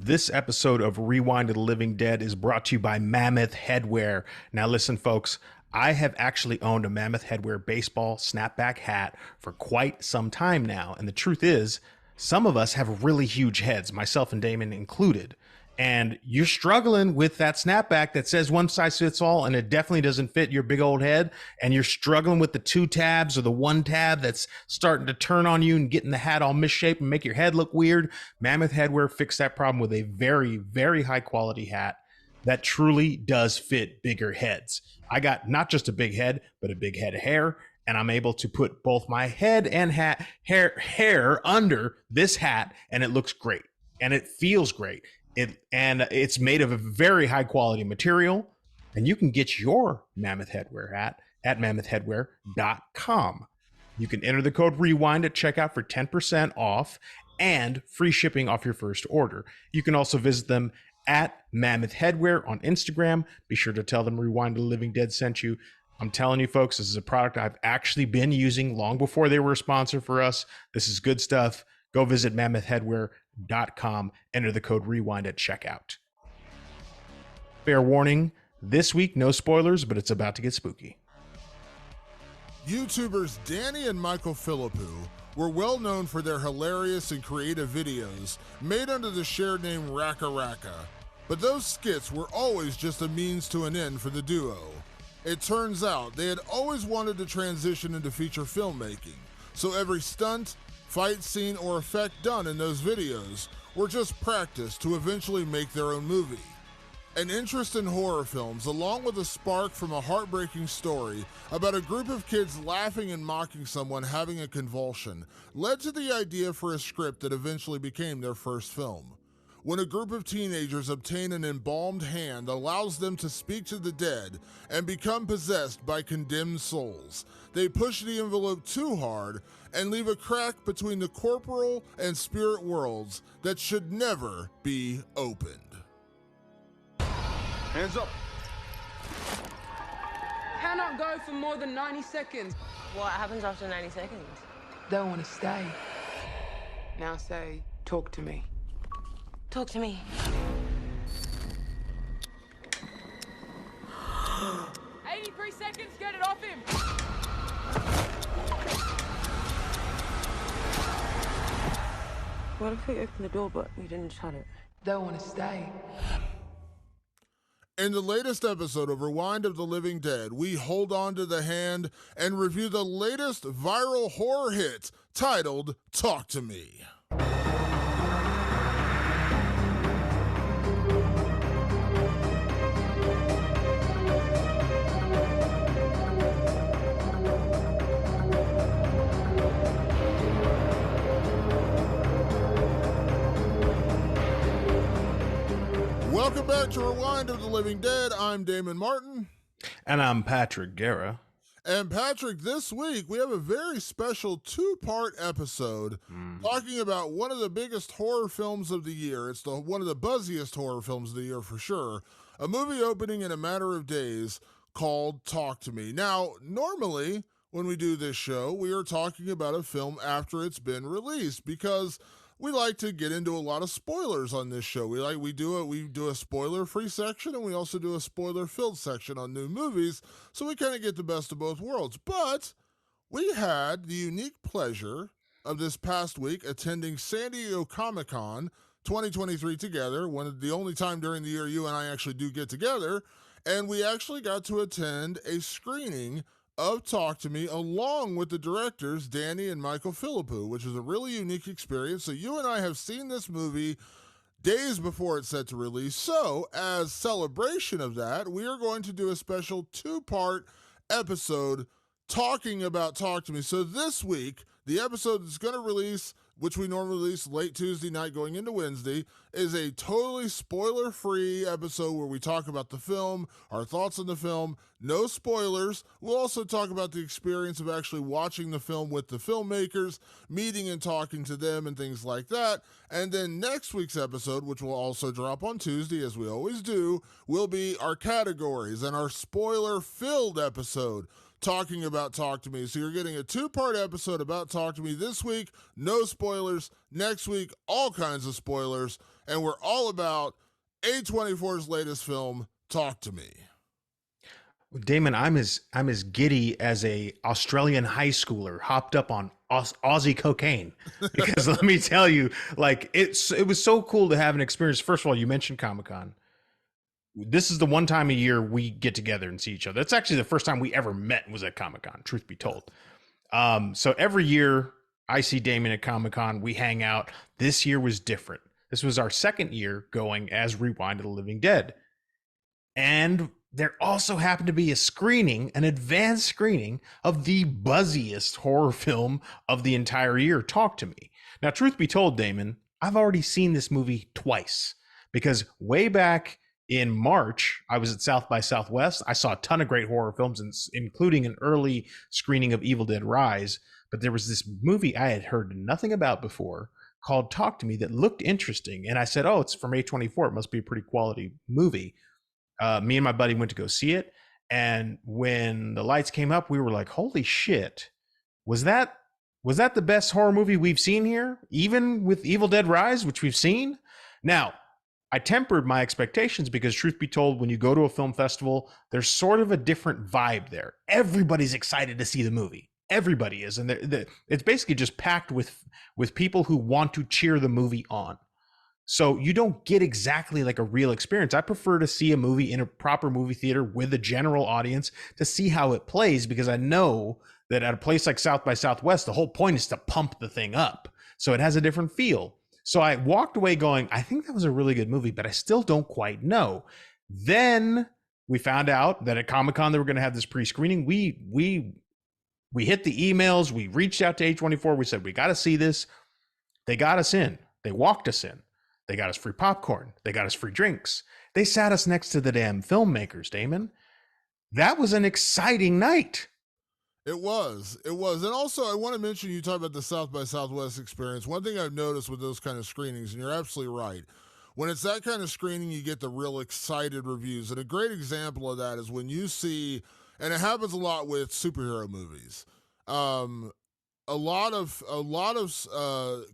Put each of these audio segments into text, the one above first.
This episode of Rewind to the Living Dead is brought to you by Mammoth Headwear. Now, listen, folks, I have actually owned a Mammoth Headwear baseball snapback hat for quite some time now. And the truth is, some of us have really huge heads, myself and Damon included. And you're struggling with that snapback that says one size fits all, and it definitely doesn't fit your big old head. And you're struggling with the two tabs or the one tab that's starting to turn on you and getting the hat all misshapen and make your head look weird. Mammoth Headwear fixed that problem with a very, very high quality hat that truly does fit bigger heads. I got not just a big head, but a big head of hair. And I'm able to put both my head and hair under this hat, and it looks great. And it feels great. It's made of a very high quality material, and you can get your Mammoth Headwear hat at mammothheadwear.com. You can enter the code REWIND at checkout for 10% off and free shipping off your first order. You can also visit them at Mammoth Headwear on Instagram. Be sure to tell them Rewind to the Living Dead sent you. I'm telling you, folks, this is a product I've actually been using long before they were a sponsor for us. This is good stuff. Go visit mammothheadwear.com. Enter the code REWIND at checkout. Fair warning, this week, no spoilers, but it's about to get spooky. YouTubers Danny and Michael Philippou were well known for their hilarious and creative videos made under the shared name Raka Raka. But those skits were always just a means to an end for the duo. It turns out they had always wanted to transition into feature filmmaking, so every stunt, fight scene, or effect done in those videos were just practice to eventually make their own movie. An interest in horror films, along with a spark from a heartbreaking story about a group of kids laughing and mocking someone having a convulsion, led to the idea for a script that eventually became their first film. When a group of teenagers obtain an embalmed hand that allows them to speak to the dead and become possessed by condemned souls, they push the envelope too hard and leave a crack between the corporal and spirit worlds that should never be opened. Hands up. Cannot go for more than 90 seconds. What happens after 90 seconds? Don't want to stay. Now say, talk to me. Talk to me. 83 seconds, get it off him. What if we opened the door but we didn't shut it? Don't want to stay. In the latest episode of Rewind of the Living Dead, we hold on to the hand and review the latest viral horror hit titled Talk to Me. Welcome back to Rewind of the Living Dead. I'm Damon Martin. And I'm Patrick Guerra. And Patrick, this week we have a very special two-part episode talking about one of the biggest horror films of the year. It's one of the buzziest horror films of the year for sure. A movie opening in a matter of days called Talk to Me. Now, normally when we do this show, we are talking about a film after it's been released because we like to get into a lot of spoilers on this show. We do a spoiler-free section, and we also do a spoiler-filled section on new movies, so we kind of get the best of both worlds. But we had the unique pleasure of this past week attending San Diego Comic-Con 2023 together, the only time during the year you and I actually do get together, and we actually got to attend a screening of Talk to Me along with the directors Danny and Michael Philippou, which is a really unique experience. So you and I have seen this movie days before it's set to release. So as celebration of that, we are going to do a special two-part episode talking about Talk to Me. So this week, the episode that's going to release, which we normally release late Tuesday night going into Wednesday, is a totally spoiler-free episode where we talk about the film, our thoughts on the film, no spoilers. We'll also talk about the experience of actually watching the film with the filmmakers, meeting and talking to them and things like that. And then next week's episode, which will also drop on Tuesday, as we always do, will be our categories and our spoiler-filled episode. talking about Talk to Me. So you're getting a 2-part episode about Talk to Me this week. No spoilers. Next week, all kinds of spoilers. And we're all about A24's latest film, Talk to Me. Damon, I'm as giddy as a Australian high schooler hopped up on Aussie cocaine, because let me tell you, like it was so cool to have an experience. First of all, you mentioned Comic-Con. This is the one time a year we get together and see each other. That's actually the first time we ever met was at Comic-Con, truth be told. So every year I see Damon at Comic-Con, we hang out. This year was different. This was our second year going as Rewind of the Living Dead. And there also happened to be a screening, an advanced screening of the buzziest horror film of the entire year, Talk to Me. Now, truth be told, Damon, I've already seen this movie twice, because way back in March, I was at South by Southwest. I saw a ton of great horror films, including an early screening of Evil Dead Rise. But there was this movie I had heard nothing about before called Talk to Me that looked interesting. And I said, oh, it's from A24. It must be a pretty quality movie. Me and my buddy went to go see it. And when the lights came up, we were like, holy shit. Was that the best horror movie we've seen here? Even with Evil Dead Rise, which we've seen? Now, I tempered my expectations because, truth be told, when you go to a film festival, there's sort of a different vibe there. Everybody's excited to see the movie. Everybody is. And it's basically just packed with people who want to cheer the movie on. So you don't get exactly like a real experience. I prefer to see a movie in a proper movie theater with a general audience to see how it plays, because I know that at a place like South by Southwest, the whole point is to pump the thing up. So it has a different feel. So I walked away going, I think that was a really good movie, but I still don't quite know. Then we found out that at Comic-Con they were going to have this pre-screening. We hit the emails. We reached out to A24. We said, we got to see this. They got us in. They walked us in. They got us free popcorn. They got us free drinks. They sat us next to the damn filmmakers, Damon. That was an exciting night. It was. And also, I want to mention, you talk about the South by Southwest experience. One thing I've noticed with those kind of screenings, and you're absolutely right, when it's that kind of screening, you get the real excited reviews. And a great example of that is when you see, and it happens a lot with superhero movies. A lot of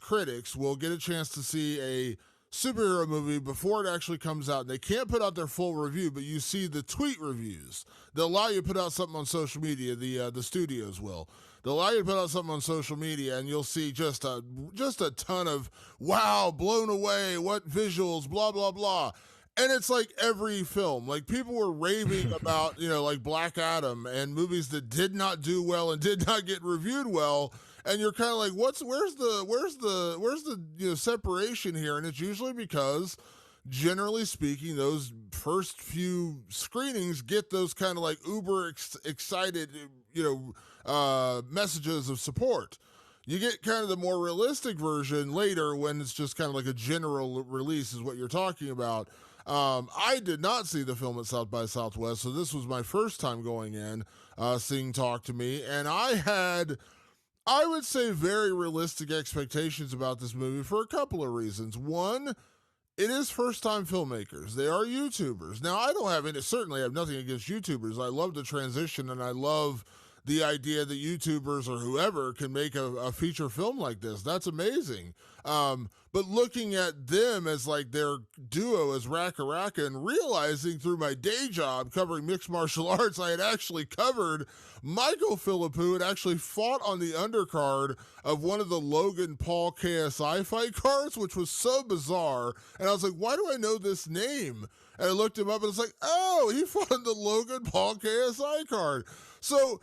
critics will get a chance to see a superhero movie before it actually comes out. They can't put out their full review, but you see the tweet reviews. They'll allow you to put out something on social media. The studios will. They'll allow you to put out something on social media, and you'll see just a ton of wow, blown away, what visuals, blah blah blah. And it's like every film. Like, people were raving about, like Black Adam and movies that did not do well and did not get reviewed well. And you're kind of like, where's the separation here? And it's usually because, generally speaking, those first few screenings get those kind of like uber excited, messages of support. You get kind of the more realistic version later when it's just kind of like a general release is what you're talking about. I did not see the film at South by Southwest, so this was my first time going in, seeing Talk to Me. And I had, I would say, very realistic expectations about this movie for a couple of reasons. One, it is first-time filmmakers. They are YouTubers. Now, I don't have any, certainly have nothing against YouTubers. I love the transition, and I love the idea that YouTubers or whoever can make a feature film like this. That's amazing. But looking at them as like their duo as Raka Raka, and realizing through my day job covering mixed martial arts, I had actually covered Michael Philippou had actually fought on the undercard of one of the Logan Paul KSI fight cards, which was so bizarre. And I was like, why do I know this name? And I looked him up and it's like, oh, he fought on the Logan Paul KSI card. So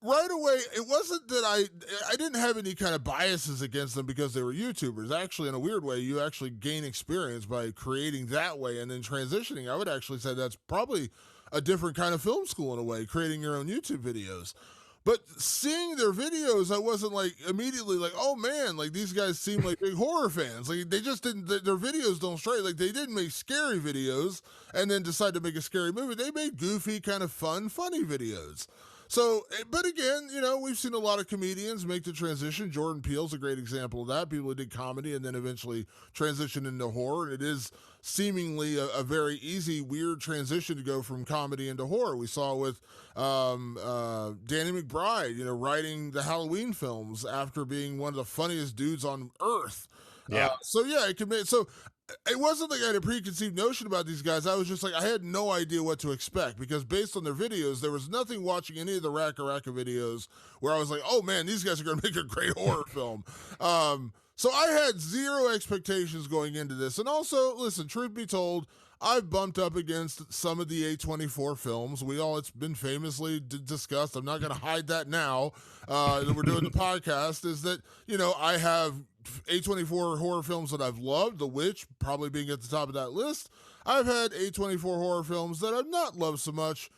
right away, it wasn't that I didn't have any kind of biases against them because they were YouTubers. Actually, in a weird way, you actually gain experience by creating that way and then transitioning. I would actually say that's probably a different kind of film school in a way, creating your own YouTube videos. But seeing their videos, I wasn't like immediately like, oh man, like these guys seem like big horror fans. Like they just didn't, their videos don't strike. Like they didn't make scary videos and then decide to make a scary movie. They made goofy, kind of fun, funny videos. So, but again, we've seen a lot of comedians make the transition. Jordan Peele's a great example of that. People who did comedy and then eventually transitioned into horror. And it is seemingly a very easy, weird transition to go from comedy into horror. We saw with Danny McBride, writing the Halloween films after being one of the funniest dudes on earth. Yeah. So yeah, it can make so. It wasn't like I had a preconceived notion about these guys. I was just like, I had no idea what to expect because based on their videos, there was nothing watching any of the Racka videos where I was like, oh man, these guys are going to make a great horror film. So I had zero expectations going into this. And also, listen, truth be told, I've bumped up against some of the A24 films. It's been famously discussed. I'm not going to hide that now that we're doing the podcast, is that, I have A24 horror films that I've loved, The Witch probably being at the top of that list. I've had A24 horror films that I've not loved so much.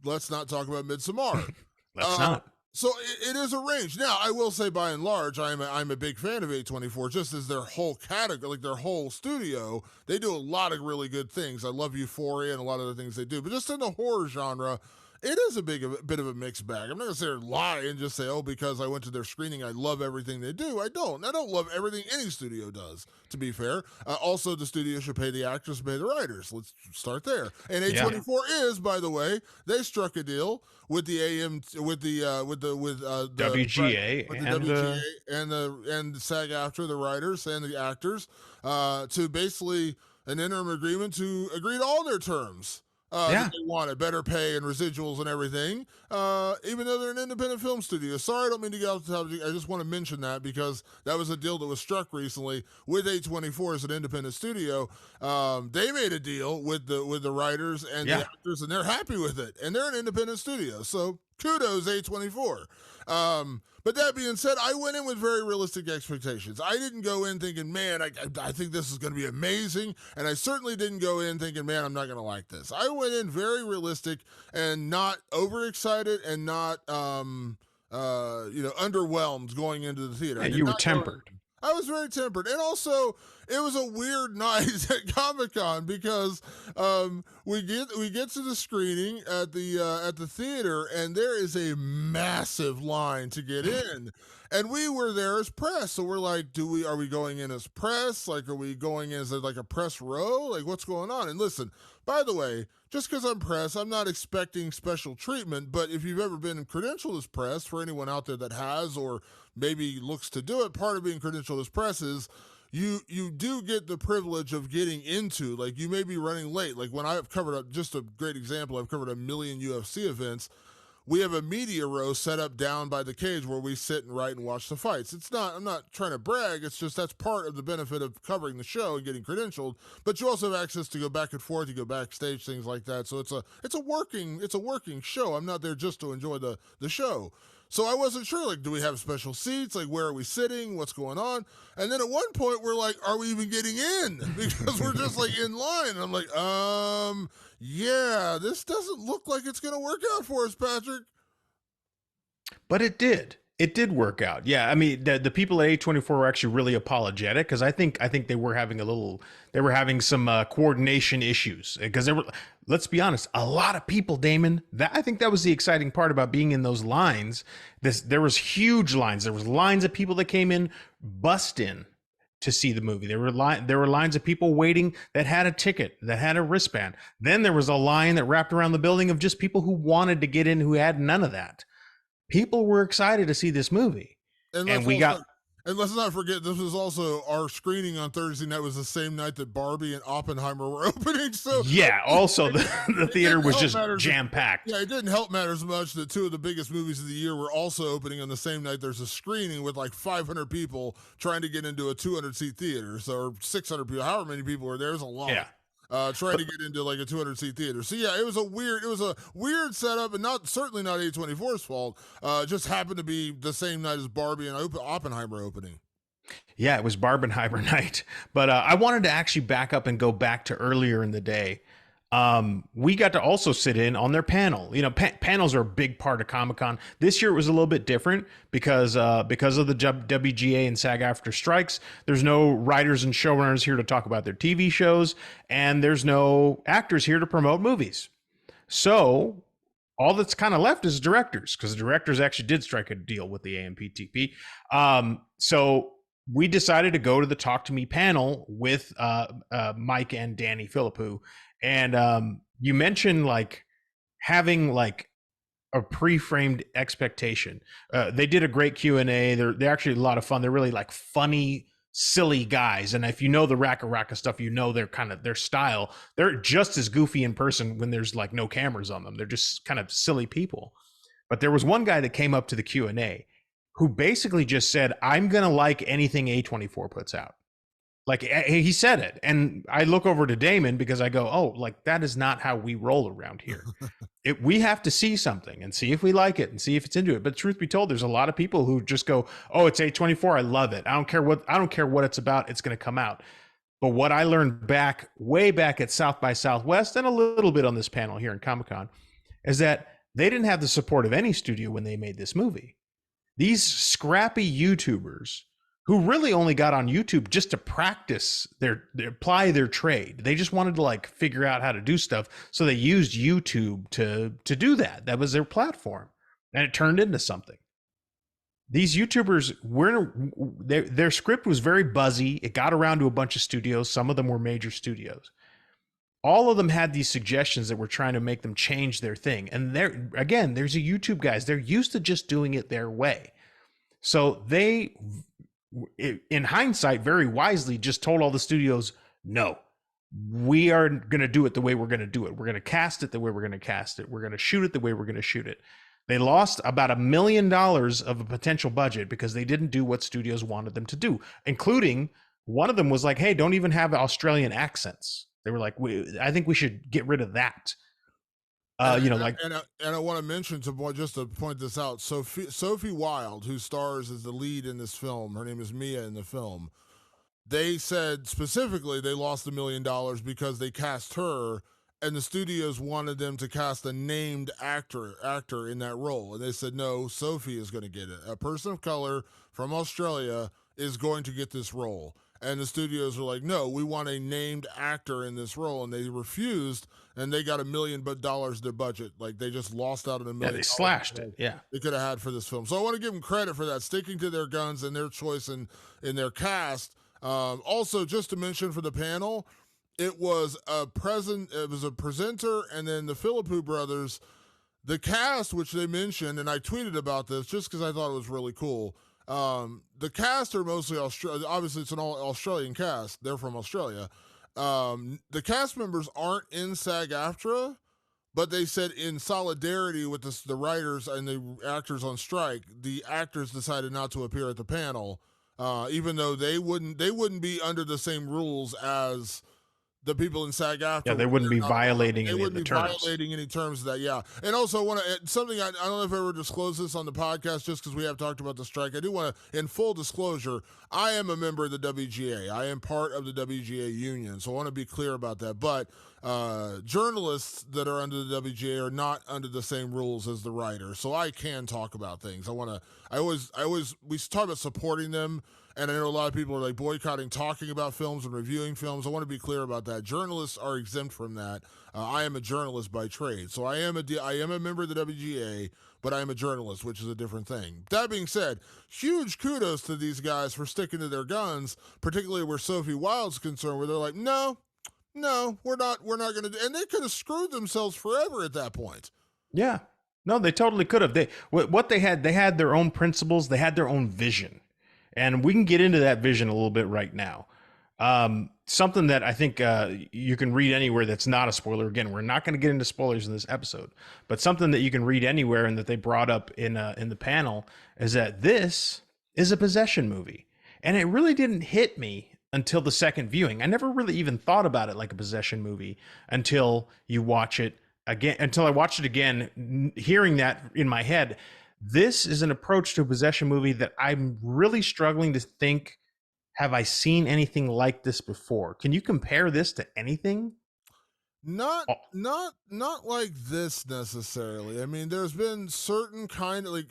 Let's not talk about Midsommar. Let's not. So it is a range. Now, I will say by and large, I'm a big fan of A24, just as their whole category, like their whole studio. They do a lot of really good things. I love Euphoria and a lot of the things they do. But just in the horror genre, it is a bit of a mixed bag. I'm not going to say or lie and just say, because I went to their screening, I love everything they do. I don't love everything any studio does, to be fair. Also, the studio should pay the actors, pay the writers. Let's start there. And A24 is, by the way, they struck a deal with the WGA and SAG-AFTRA, the writers and the actors, to basically an interim agreement to agree to all their terms. That they wanted better pay and residuals and everything, even though they're an independent film studio. Sorry, I don't mean to get off the topic. I just want to mention that because that was a deal that was struck recently with A24 as an independent studio. They made a deal with the writers and the actors, and they're happy with it. And they're an independent studio, so kudos A24. But that being said, I went in with very realistic expectations. I didn't go in thinking, man, I think this is going to be amazing. And I certainly didn't go in thinking, man, I'm not going to like this. I went in very realistic and not overexcited and not, underwhelmed going into the theater. And you were tempered. I was very tempered. And also, it was a weird night at Comic-Con because we get to the screening at the theater, and there is a massive line to get in. And we were there as press, so we're like, are we going in as press? Like, are we going in as like a press row? Like, what's going on? And listen, by the way, just because I'm press, I'm not expecting special treatment, but if you've ever been credentialed as press, for anyone out there that has or maybe looks to do it, part of being credentialed as press is you do get the privilege of getting into, like, you may be running late. Like when I've covered just a great example, I've covered 1 million UFC events. We have a media row set up down by the cage where we sit and write and watch the fights. I'm not trying to brag. It's just that's part of the benefit of covering the show and getting credentialed. But you also have access to go back and forth. You go backstage, things like that. So it's a working show. I'm not there just to enjoy the show. So I wasn't sure, like, do we have special seats? Like, where are we sitting? What's going on? And then at one point, we're like, are we even getting in? Because we're just, like, in line. And I'm like, yeah, this doesn't look like it's going to work out for us, Patrick. But it did. It did work out. Yeah, I mean, the people at A24 were actually really apologetic because I think they were having some coordination issues because let's be honest, a lot of people, Damon. I think that was the exciting part about being in those lines. There was huge lines. There was lines of people that came in, bust in to see the movie. There were lines of people waiting that had a ticket, that had a wristband. Then there was a line that wrapped around the building of just people who wanted to get in who had none of that. People were excited to see this movie. And let's not forget, this was also our screening on Thursday night was the same night that Barbie and Oppenheimer were opening. So yeah, also the theater was just jam-packed. Yeah, it didn't help matters much that two of the biggest movies of the year were also opening on the same night. There's a screening with like 500 people trying to get into a 200-seat theater. So, or 600 people, however many people were there. There's a lot. Yeah. Trying to get into like a 200-seat theater. So yeah, it was a weird setup, and certainly not A24's fault. Just happened to be the same night as Barbie and Oppenheimer opening. Yeah, it was Barbenheimer night. But I wanted to actually back up and go back to earlier in the day. We got to also sit in on their panel. You know, panels are a big part of Comic-Con. This year it was a little bit different because of the WGA and SAG-AFTRA strikes. There's no writers and showrunners here to talk about their TV shows, and there's no actors here to promote movies. So all that's kind of left is directors, because the directors actually did strike a deal with the AMPTP. So we decided to go to the Talk to Me panel with Mike and Danny Philippou. And you mentioned like having like a pre-framed expectation. They did a great Q&A. They're actually a lot of fun. They're really like funny, silly guys. And if you know the Raka Raka stuff, you know their kind of their style. They're just as goofy in person when there's like no cameras on them. They're just kind of silly people. But there was one guy that came up to the Q&A who basically just said, I'm going to like anything A24 puts out. Like he said it. And I look over to Damon because I go, oh, like that is not how we roll around here. We have to see something and see if we like it and see if it's into it. But truth be told, there's a lot of people who just go, oh, it's A24. I love it. I don't care what it's about. It's going to come out. But what I learned way back at South by Southwest and a little bit on this panel here in Comic-Con is that they didn't have the support of any studio when they made this movie. These scrappy YouTubers who really only got on YouTube just to practice apply their trade. They just wanted to like figure out how to do stuff. So they used YouTube to do that. That was their platform. And it turned into something. These YouTubers their script was very buzzy. It got around to a bunch of studios. Some of them were major studios. All of them had these suggestions that were trying to make them change their thing. And there's a YouTube guys. They're used to just doing it their way. So they, in hindsight, very wisely just told all the studios, no, we are going to do it the way we're going to do it. We're going to cast it the way we're going to cast it. We're going to shoot it the way we're going to shoot it. They lost about $1 million of a potential budget because they didn't do what studios wanted them to do, including one of them was like, hey, don't even have Australian accents. They were like, I think we should get rid of that. And I want to mention just to point this out. Sophie Wilde, who stars as the lead in this film, her name is Mia in the film. They said specifically they lost $1 million because they cast her, and the studios wanted them to cast a named actor in that role, and they said no, Sophie is going to get it. A person of color from Australia is going to get this role. And the studios were like, no, we want a named actor in this role. And they refused, and they got $1 million their budget. Like, they just lost out on $1 million. Yeah, they slashed it. Yeah. They could have had for this film. So I want to give them credit for that, sticking to their guns and their choice in their cast. Also, just to mention for the panel, it was a presenter, and then the Philippou brothers. The cast, which they mentioned, and I tweeted about this just because I thought it was really cool. The cast are mostly Australian. Obviously, it's an all Australian cast. They're from Australia. The cast members aren't in SAG-AFTRA, but they said in solidarity with the writers and the actors on strike, the actors decided not to appear at the panel, even though they wouldn't be under the same rules as the people in SAG-AFTRA. Yeah, they wouldn't be violating any of the terms. Violating any terms of that, yeah. And also, want to something I don't know if I ever disclosed this on the podcast, just because we have talked about the strike. I do want to, in full disclosure, I am a member of the WGA. I am part of the WGA union, so I want to be clear about that. But journalists that are under the WGA are not under the same rules as the writers, so I can talk about things. We talk about supporting them. And I know a lot of people are like boycotting talking about films and reviewing films. I want to be clear about that. Journalists are exempt from that. I am a journalist by trade. So I am a member of the WGA, but I am a journalist, which is a different thing. That being said, huge kudos to these guys for sticking to their guns, particularly where Sophie Wilde's concerned, where they're like, no, we're not going to do. And they could have screwed themselves forever at that point. Yeah. No, they totally could have. They had their own principles. They had their own vision. And we can get into that vision a little bit right now. Something that I think you can read anywhere that's not a spoiler. Again, we're not going to get into spoilers in this episode, but something that you can read anywhere and that they brought up in the panel is that this is a possession movie. And it really didn't hit me until the second viewing. I never really even thought about it like a possession movie until you watch it again, until I watched it again, hearing that in my head. This is an approach to a possession movie that I'm really struggling to think, have I seen anything like this before? Can you compare this to anything? Not like this necessarily. I mean, there's been certain kind of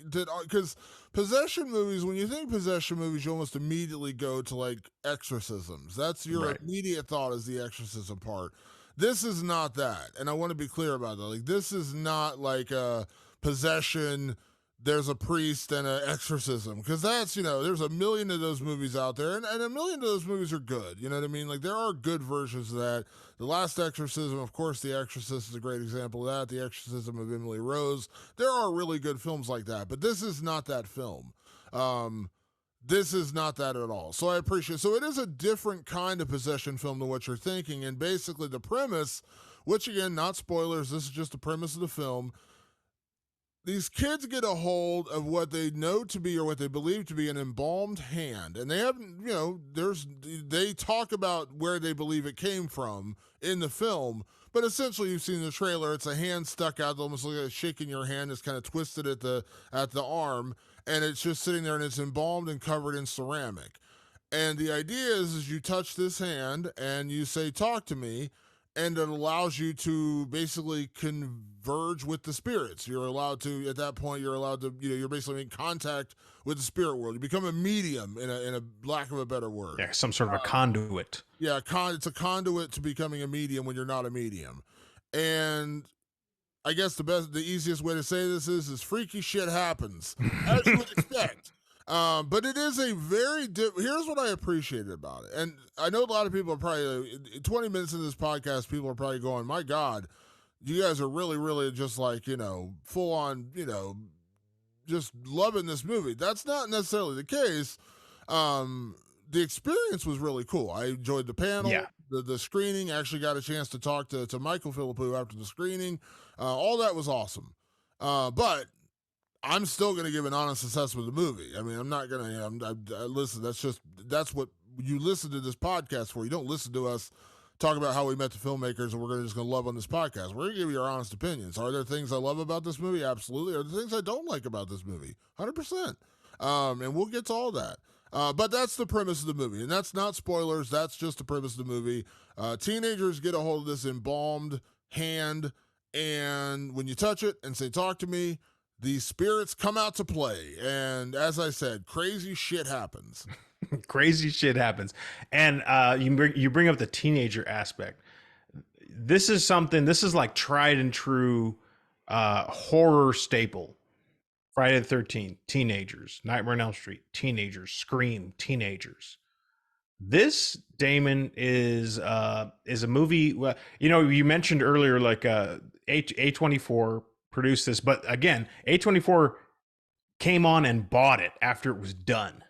because possession movies, when you think possession movies, you almost immediately go to like exorcisms. That's your immediate thought is the exorcism part. This is not that. And I want to be clear about that. Like, this is not like a possession, there's a priest and an exorcism. Because that's, there's a million of those movies out there, and a million of those movies are good. You know what I mean? Like, there are good versions of that. The Last Exorcism, of course, The Exorcist is a great example of that. The Exorcism of Emily Rose. There are really good films like that, but this is not that film. This is not that at all. So I appreciate it. So it is a different kind of possession film than what you're thinking. And basically the premise, which again, not spoilers, this is just the premise of the film. These kids get a hold of what they know to be, or what they believe to be, an embalmed hand. And they have, they talk about where they believe it came from in the film. But essentially, you've seen the trailer. It's a hand stuck out, almost like shaking your hand. It's kind of twisted at the arm, and it's just sitting there, and it's embalmed and covered in ceramic. And the idea is you touch this hand and you say, "Talk to me," and it allows you to basically converge with the spirits. You're allowed to, at that point, you're basically in contact with the spirit world. You become a medium, in a lack of a better word. Yeah, some sort of a conduit. Yeah, it's a conduit to becoming a medium when you're not a medium. And I guess the easiest way to say this is freaky shit happens, as you would expect. But it is a very here's what I appreciated about it. And I know a lot of people are probably 20 minutes into this podcast, people are probably going, my God, you guys are really, really just like, full on, just loving this movie. That's not necessarily the case. The experience was really cool. I enjoyed the panel, the screening. I actually got a chance to talk to Michael Philippou after the screening. All that was awesome. But I'm still going to give an honest assessment of the movie. I mean, I'm not going to, listen, that's what you listen to this podcast for. You don't listen to us talk about how we met the filmmakers and we're just going to love on this podcast. We're going to give you our honest opinions. Are there things I love about this movie? Absolutely. Are there things I don't like about this movie? 100%. And we'll get to all that. But that's the premise of the movie. And that's not spoilers. That's just the premise of the movie. Teenagers get a hold of this embalmed hand, and when you touch it and say, "Talk to me," the spirits come out to play. And as I said, crazy shit happens. Crazy shit happens. And you bring up the teenager aspect. This is like tried and true horror staple. Friday the 13th, teenagers. Nightmare on Elm Street, teenagers. Scream, teenagers. This, Damon, is a movie. You mentioned earlier, like A24 produced this, but again, A24 came on and bought it after it was done.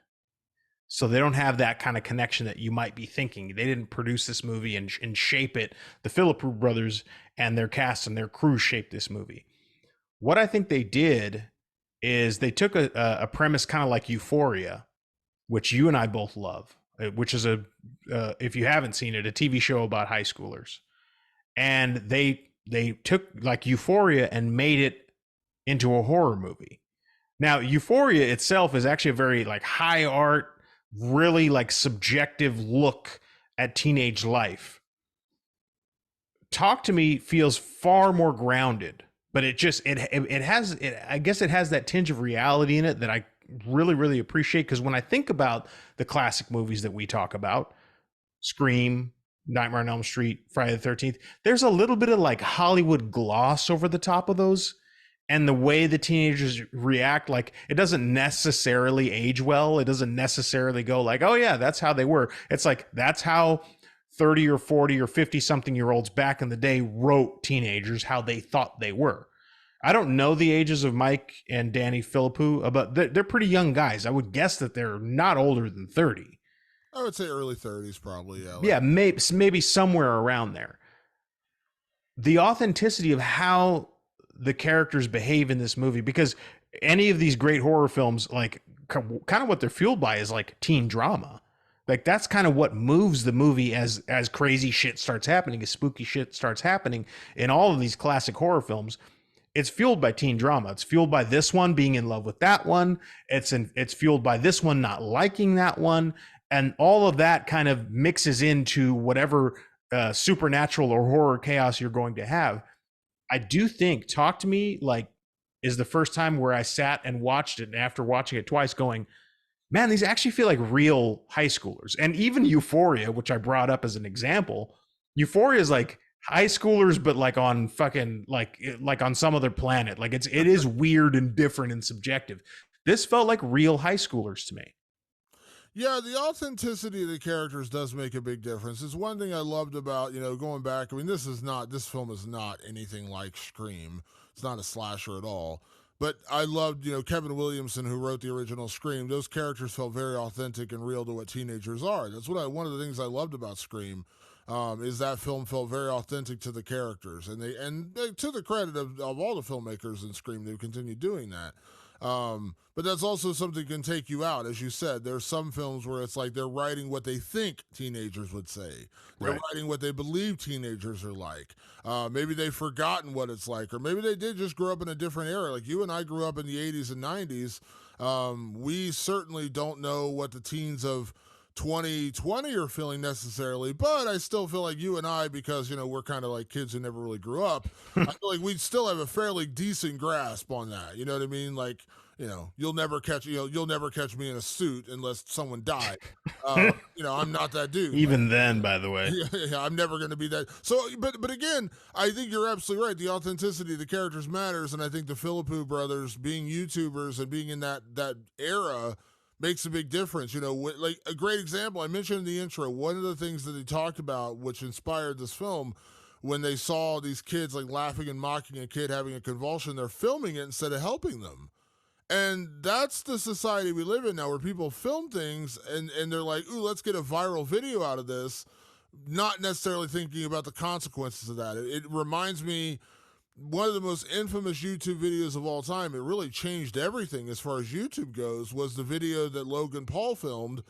So they don't have that kind of connection that you might be thinking. They didn't produce this movie and shape it. The Philippou brothers and their cast and their crew shaped this movie. What I think they did is they took a premise kind of like Euphoria, which you and I both love, which is if you haven't seen it, a TV show about high schoolers. And they took like Euphoria and made it into a horror movie. Now, Euphoria itself is actually a very like high art, really like subjective look at teenage life. Talk to Me feels far more grounded, but it has that tinge of reality in it that I really, really appreciate. Because when I think about the classic movies that we talk about, Scream, Nightmare on Elm Street, Friday the 13th, there's a little bit of like Hollywood gloss over the top of those. And the way the teenagers react, like it doesn't necessarily age well. It doesn't necessarily go like, oh yeah, that's how they were. It's like, that's how 30 or 40 or 50 something year olds back in the day wrote teenagers how they thought they were. I don't know the ages of Mike and Danny Philippou, but they're pretty young guys. I would guess that they're not older than 30. I would say early 30s probably. Yeah, yeah, maybe somewhere around there. The authenticity of how the characters behave in this movie, because any of these great horror films, like kind of what they're fueled by is like teen drama. Like that's kind of what moves the movie as crazy shit starts happening, as spooky shit starts happening in all of these classic horror films. It's fueled by teen drama. It's fueled by this one being in love with that one. It's fueled by this one not liking that one. And all of that kind of mixes into whatever supernatural or horror chaos you're going to have. I do think Talk to Me like is the first time where I sat and watched it, and after watching it twice going, man, these actually feel like real high schoolers. And even Euphoria, which I brought up as an example, Euphoria is like high schoolers, but like on fucking like on some other planet. Like it is weird and different and subjective. This felt like real high schoolers to me. Yeah, the authenticity of the characters does make a big difference. It's one thing I loved about, going back. I mean, this film is not anything like Scream. It's not a slasher at all. But I loved, Kevin Williamson, who wrote the original Scream. Those characters felt very authentic and real to what teenagers are. That's one of the things I loved about Scream. Is that film felt very authentic to the characters, and to the credit of all the filmmakers in Scream, they've continued doing that. But that's also something that can take you out. As you said, there's some films where it's like they're writing what they think teenagers would say. They're Right. writing what they believe teenagers are like. Maybe they've forgotten what it's like, or maybe they did just grow up in a different era. Like you and I grew up in the 80s and 90s. We certainly don't know what the teens of 2020 are feeling necessarily, but I still feel like you and I, because we're kind of like kids who never really grew up, I feel like we still have a fairly decent grasp on that. You know what I mean? Like, you'll never catch me in a suit unless someone died. I'm not that dude. Even then, by the way. Yeah, I'm never going to be that. So, but again, I think you're absolutely right. The authenticity of the characters matters, and I think the Philippou brothers being YouTubers and being in that era makes a big difference. Like a great example, I mentioned in the intro, one of the things that they talked about, which inspired this film, when they saw these kids like laughing and mocking a kid having a convulsion, they're filming it instead of helping them. And that's the society we live in now, where people film things and they're like, ooh, let's get a viral video out of this, not necessarily thinking about the consequences of that. It reminds me, one of the most infamous YouTube videos of all time, it really changed everything as far as YouTube goes, was the video that Logan Paul filmed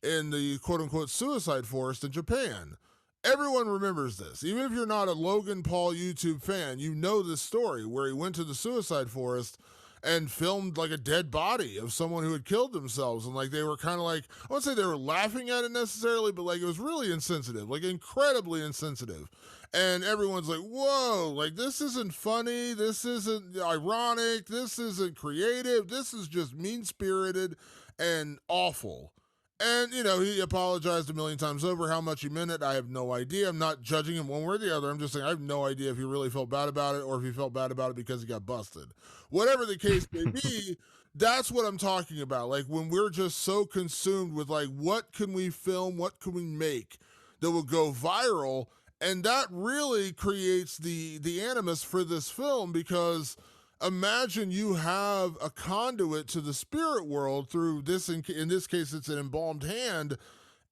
in the quote-unquote suicide forest in Japan. Everyone remembers this. Even if you're not a Logan Paul YouTube fan, you know this story where he went to the suicide forest and filmed like a dead body of someone who had killed themselves. And like they were kind of like, I wouldn't say they were laughing at it necessarily, but like it was really insensitive, like incredibly insensitive. And everyone's like, whoa, like this isn't funny, this isn't ironic, this isn't creative, this is just mean-spirited and awful. And, he apologized a million times over. How much he meant it, I have no idea. I'm not judging him one way or the other. I'm just saying I have no idea if he really felt bad about it or if he felt bad about it because he got busted. Whatever the case may be, that's what I'm talking about. Like when we're just so consumed with like, what can we film, what can we make that will go viral? And that really creates the animus for this film, because imagine you have a conduit to the spirit world through this. In this case, it's an embalmed hand.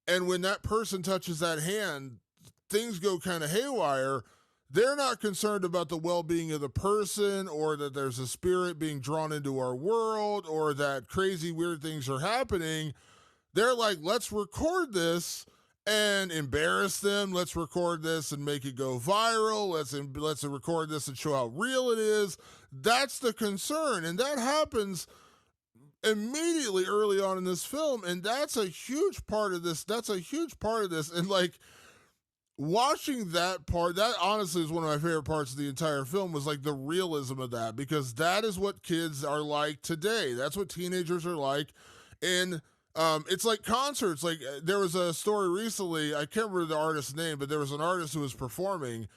And when that person touches that hand, things go kind of haywire. They're not concerned about the well-being of the person, or that there's a spirit being drawn into our world, or that crazy, weird things are happening. They're like, let's record this and embarrass them. Let's record this and make it go viral. Let's record this and show how real it is. That's the concern. And that happens immediately early on in this film. And that's a huge part of this. And like watching that part, that honestly is one of my favorite parts of the entire film, was like the realism of that, because that is what kids are like today. That's what teenagers are like. And it's like concerts. Like there was a story recently, I can't remember the artist's name, but there was an artist who was performing,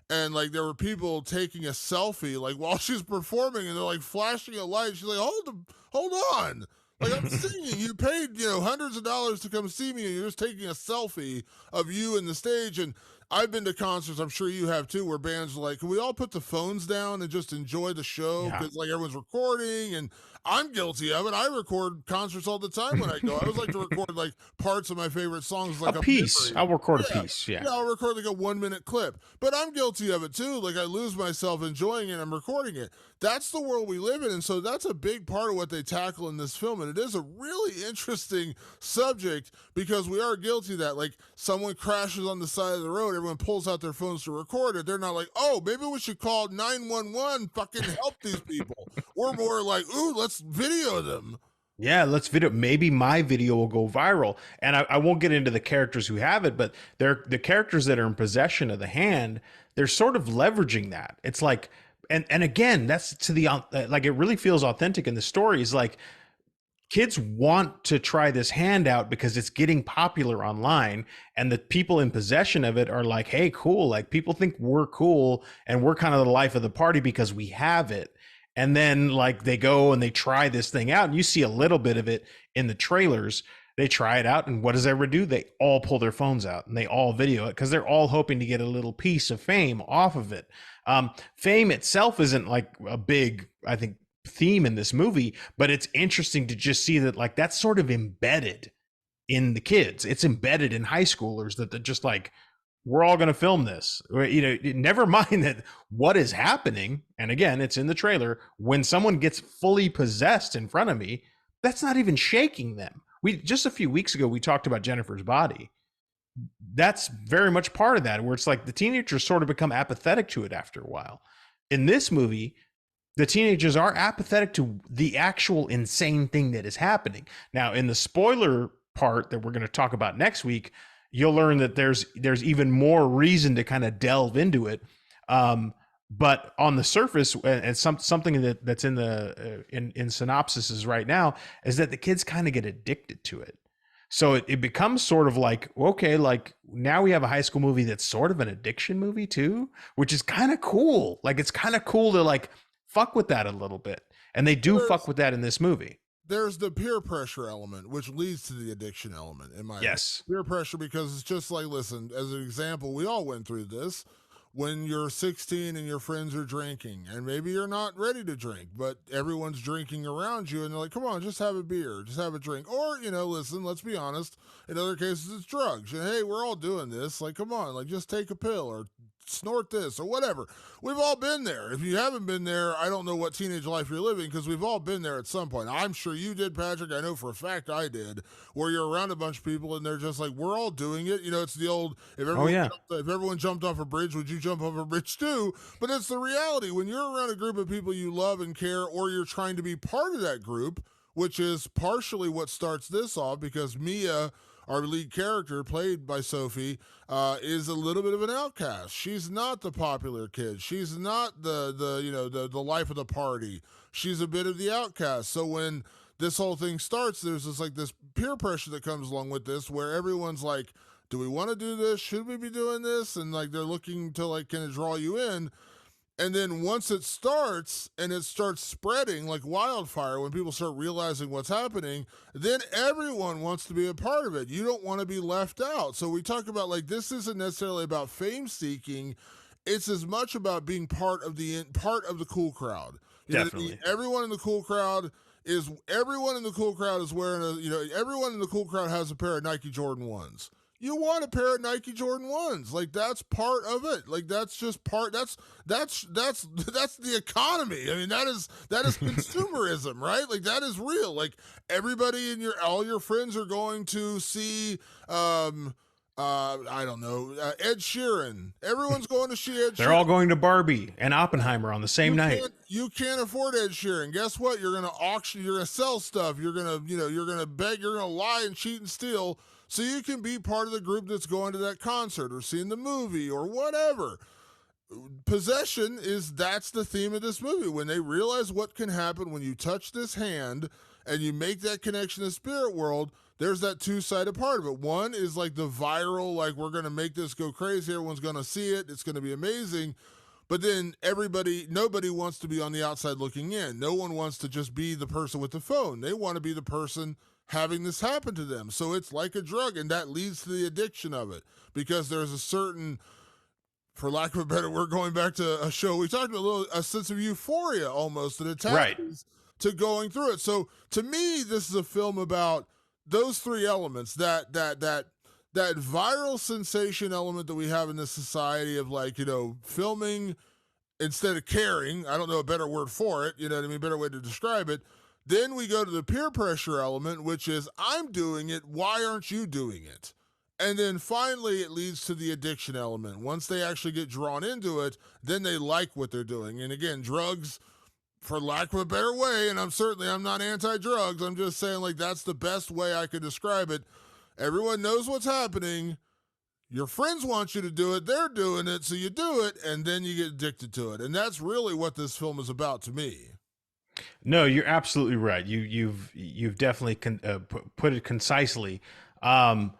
and like there were people taking a selfie like while she's performing, and they're like flashing a light. She's like, hold on. Like I'm singing, you paid, hundreds of dollars to come see me, and you're just taking a selfie of you in the stage. And I've been to concerts, I'm sure you have too, where bands are like, can we all put the phones down and just enjoy the show? Because like everyone's recording, and I'm guilty of it. I record concerts all the time when I go. I always like to record like parts of my favorite songs, like a piece. I'll record a piece. Yeah, I'll record like a 1 minute clip. But I'm guilty of it too. Like I lose myself enjoying it. I'm recording it. That's the world we live in, and so that's a big part of what they tackle in this film. And it is a really interesting subject, because we are guilty of that. Like someone crashes on the side of the road, everyone pulls out their phones to record it. They're not like, oh, maybe we should call 911, fucking help these people. We're more like, ooh, let's video them. Yeah, let's video. Maybe my video will go viral. And I won't get into the characters who have it, but they're the characters that are in possession of the hand. They're sort of leveraging that. It's like, and again, that's to the like, it really feels authentic in the story. Is like kids want to try this handout because it's getting popular online, and the people in possession of it are like, hey, cool. Like, people think we're cool and we're kind of the life of the party because we have it. And then like they go and they try this thing out, and you see a little bit of it in the trailers. They try it out, and what does everyone do? They all pull their phones out and they all video it because they're all hoping to get a little piece of fame off of it. Fame itself isn't like a big, I think, theme in this movie, but it's interesting to just see that like that's sort of embedded in the kids. It's embedded in high schoolers that they're just like, we're all going to film this. You know, never mind that what is happening. And again, it's in the trailer. When someone gets fully possessed in front of me, that's not even shaking them. We just a few weeks ago, we talked about Jennifer's Body. That's very much part of that, where it's like the teenagers sort of become apathetic to it after a while. In this movie, the teenagers are apathetic to the actual insane thing that is happening. Now, in the spoiler part that we're going to talk about next week, you'll learn that there's even more reason to kind of delve into it. But on the surface, and something that's in the in synopsises right now is that the kids kind of get addicted to it. So it becomes sort of like, okay, like now we have a high school movie that's sort of an addiction movie too, which is kind of cool. Like, it's kind of cool to like fuck with that a little bit. And they do fuck with that in this movie. There's the peer pressure element, which leads to the addiction element, in my opinion. Peer pressure, because it's just like, listen, as an example, we all went through this. When you're 16 and your friends are drinking, and maybe you're not ready to drink, but everyone's drinking around you, and they're like, come on, just have a beer, just have a drink. Or, you know, listen, let's be honest, in other cases, it's drugs. And hey, we're all doing this. Like, come on, like, just take a pill or snort this or whatever. We've all been there. If you haven't been there, I don't know what teenage life you're living, because we've all been there at some point. I'm sure you did, Patrick. I know for a fact I did, where you're around a bunch of people and they're just like, we're all doing it. You know, it's the old, if everyone jumped off a bridge, would you jump off a bridge too? But it's the reality. When you're around a group of people you love and care, or you're trying to be part of that group, which is partially what starts this off, because Mia, our lead character, played by Sophie, is a little bit of an outcast. She's not the popular kid. She's not the life of the party. She's a bit of the outcast. So when this whole thing starts, there's this peer pressure that comes along with this, where everyone's like, do we want to do this? Should we be doing this? And like, they're looking to like kind of draw you in. And then once it starts and it starts spreading like wildfire, when people start realizing what's happening, then everyone wants to be a part of it. You don't want to be left out. So we talk about like, this isn't necessarily about fame seeking. It's as much about being part of the cool crowd. Definitely. Everyone in the cool crowd is wearing everyone in the cool crowd has a pair of Nike Jordan 1s. You want a pair of Nike Jordan 1s. Like, that's part of it. Like, that's just part. That's the economy. I mean, that is consumerism, right? Like, that is real. Like, everybody all your friends are going to see, I don't know, Ed Sheeran. Everyone's going to see Ed Sheeran. They're all going to Barbie and Oppenheimer on the same night. You can't afford Ed Sheeran. Guess what? You're going to auction. You're going to sell stuff. You're going to, you're going to beg. You're going to lie and cheat and steal, so you can be part of the group that's going to that concert or seeing the movie or whatever. Possession that's the theme of this movie. When they realize what can happen when you touch this hand and you make that connection to the spirit world, there's that two-sided part of it. One is like the viral, like, we're going to make this go crazy. Everyone's going to see it. It's going to be amazing. But then nobody wants to be on the outside looking in. No one wants to just be the person with the phone. They want to be the person having this happen to them. So it's like a drug, and that leads to the addiction of it, because there's a certain, for lack of a better word, going back to a show we talked about, a sense of euphoria almost that attaches to going through it. So to me, this is a film about those three elements, that viral sensation element that we have in this society of, like, filming instead of caring. I don't know a better word for it, better way to describe it. Then we go to the peer pressure element, which is, I'm doing it, why aren't you doing it? And then finally, it leads to the addiction element. Once they actually get drawn into it, then they like what they're doing. And again, drugs, for lack of a better way, and I'm not anti-drugs, I'm just saying, like, that's the best way I could describe it. Everyone knows what's happening. Your friends want you to do it. They're doing it, so you do it, and then you get addicted to it. And that's really what this film is about to me. No, you're absolutely right. You've definitely put it concisely. Um,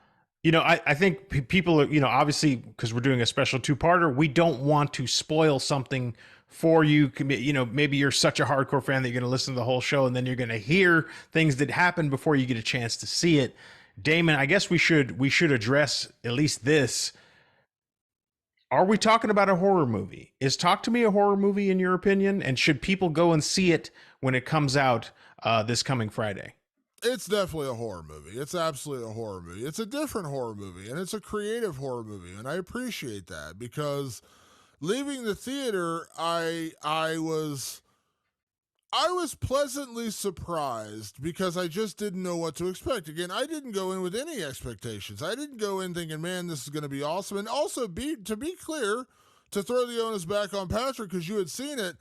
I think people are, obviously because we're doing a special two-parter, we don't want to spoil something for you. Maybe you're such a hardcore fan that you're going to listen to the whole show and then you're going to hear things that happen before you get a chance to see it. Damon, I guess we should address at least this. Are we talking about a horror movie? Is Talk to Me a horror movie in your opinion? And should people go and see it when it comes out this coming Friday? It's definitely a horror movie. It's absolutely a horror movie. It's a different horror movie, and it's a creative horror movie, and I appreciate that because leaving the theater, I was pleasantly surprised because I just didn't know what to expect. Again, I didn't go in with any expectations. I didn't go in thinking, "Man, this is going to be awesome." And also, to be clear, to throw the onus back on Patrick because you had seen it.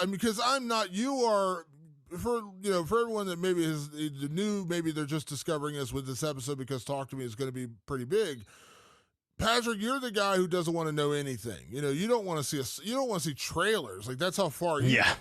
Because I'm not. You are. For everyone that maybe is new, maybe they're just discovering us with this episode because Talk to Me is going to be pretty big. Patrick, you're the guy who doesn't want to know anything. You don't want to see you don't want to see trailers. Like that's how far you. Yeah.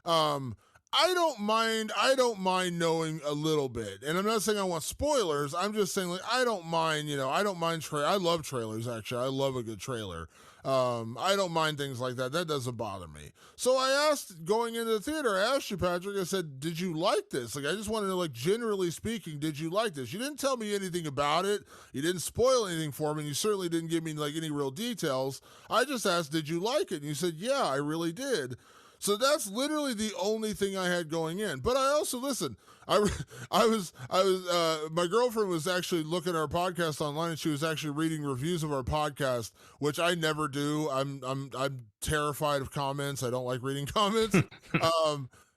Um, I don't mind. I don't mind knowing a little bit, and I'm not saying I want spoilers. I'm just saying like I don't mind. I don't mind. I love trailers. Actually, I love a good trailer. I don't mind things like that. That doesn't bother me. So I asked going into the theater. I asked you, Patrick. I said, "Did you like this?" Like I just wanted to like generally speaking, did you like this? You didn't tell me anything about it. You didn't spoil anything for me. And you certainly didn't give me like any real details. I just asked, "Did you like it?" And you said, "Yeah, I really did." So that's literally the only thing I had going in. But I also listen. My girlfriend was actually looking at our podcast online, and she was actually reading reviews of our podcast, which I never do. I'm terrified of comments. I don't like reading comments.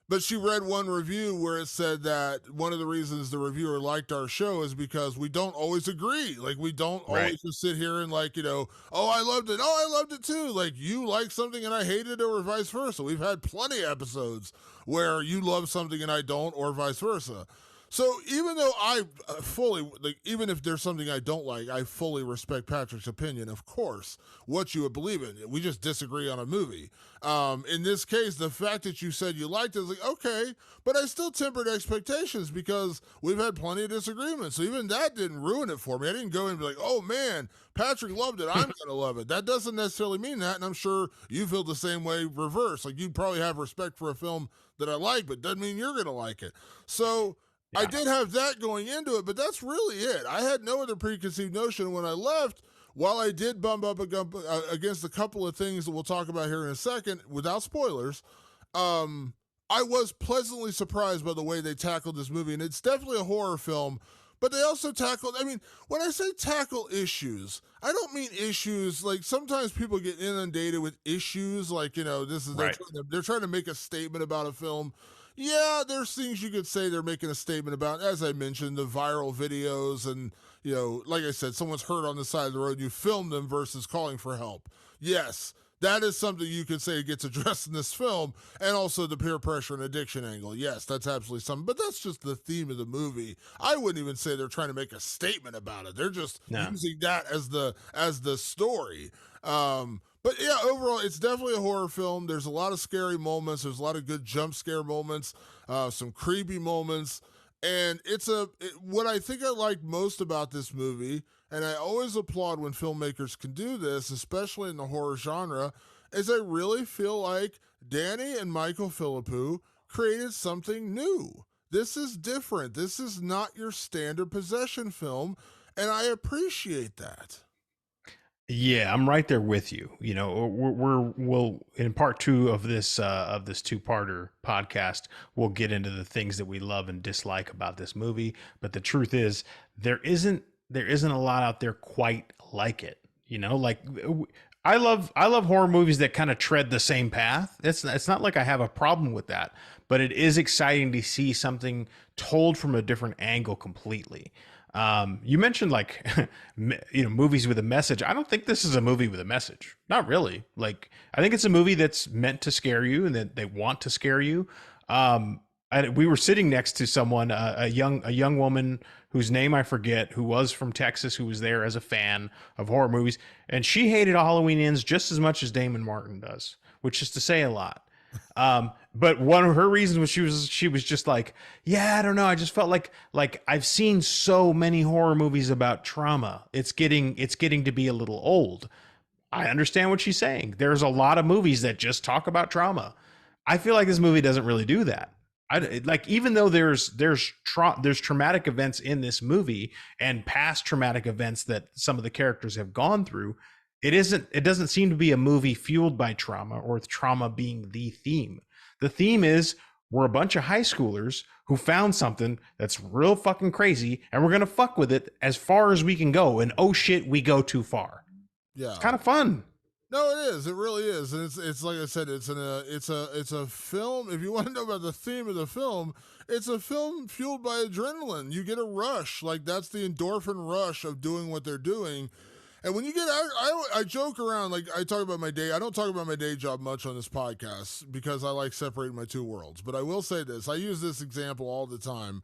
But she read one review where it said that one of the reasons the reviewer liked our show is because we don't always agree. Like we don't always just sit here and oh, I loved it. Oh, I loved it too. Like you like something and I hated it or vice versa. We've had plenty of episodes where you love something and I don't or vice versa. So even though I fully even if there's something I don't like, I fully respect Patrick's opinion. Of course, what you would believe in. We just disagree on a movie. In this case, the fact that you said you liked it is like okay, but I still tempered expectations because we've had plenty of disagreements. So even that didn't ruin it for me. I didn't go in and be like, oh man, Patrick loved it. I'm gonna love it. That doesn't necessarily mean that, and I'm sure you feel the same way. Reverse, like you probably have respect for a film that I like, but doesn't mean you're gonna like it. So. Yeah. I did have that going into it, but that's really it. I had no other preconceived notion when I left. While I did bump up against a couple of things that we'll talk about here in a second, without spoilers, I was pleasantly surprised by the way they tackled this movie. And it's definitely a horror film, but they also tackled, when I say tackle issues, I don't mean issues like sometimes people get inundated with issues like, this is Right. they're trying to make a statement about a film. Yeah, there's things you could say they're making a statement about. As I mentioned, the viral videos and, like I said, someone's hurt on the side of the road. You film them versus calling for help. Yes, that is something you could say gets addressed in this film. And also the peer pressure and addiction angle. Yes, that's absolutely something. But that's just the theme of the movie. I wouldn't even say they're trying to make a statement about it. They're just using that as the story. But yeah, overall, it's definitely a horror film. There's a lot of scary moments. There's a lot of good jump scare moments, some creepy moments. And what I think I like most about this movie, and I always applaud when filmmakers can do this, especially in the horror genre, is I really feel like Danny and Michael Philippou created something new. This is different. This is not your standard possession film, and I appreciate that. Yeah, I'm right there with you. We'll in part two of this two-parter podcast, we'll get into the things that we love and dislike about this movie. But the truth is, there isn't a lot out there quite like it. Like I love horror movies that kind of tread the same path. It's not like I have a problem with that, but it is exciting to see something told from a different angle completely. You mentioned movies with a message. I don't think this is a movie with a message. Not really. Like, I think it's a movie that's meant to scare you and that they want to scare you. We were sitting next to someone, a young woman whose name I forget, who was from Texas, who was there as a fan of horror movies. And she hated Halloween Ends just as much as Damon Martin does, which is to say a lot. But one of her reasons was she was just like, yeah, I don't know. I just felt like I've seen so many horror movies about trauma. It's getting to be a little old. I understand what she's saying. There's a lot of movies that just talk about trauma. I feel like this movie doesn't really do that. Like even though there's traumatic events in this movie and past traumatic events that some of the characters have gone through, it doesn't seem to be a movie fueled by trauma or trauma being the theme. The theme is we're a bunch of high schoolers who found something that's real fucking crazy and we're going to fuck with it as far as we can go, and oh shit, we go too far. It's Yeah. kind of fun. No, it is. It really is, and it's like I said. It's a film. If you want to know about the theme of the film, it's a film fueled by adrenaline. You get a rush, like that's the endorphin rush of doing what they're doing. And when you get, I joke around, like I talk about my day. I don't talk about my day job much on this podcast because I like separating my two worlds. But I will say this: I use this example all the time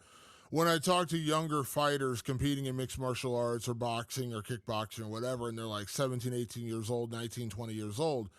when I talk to younger fighters competing in mixed martial arts or boxing or kickboxing or whatever, and they're like 17, 18 years old, 19, 20 years old.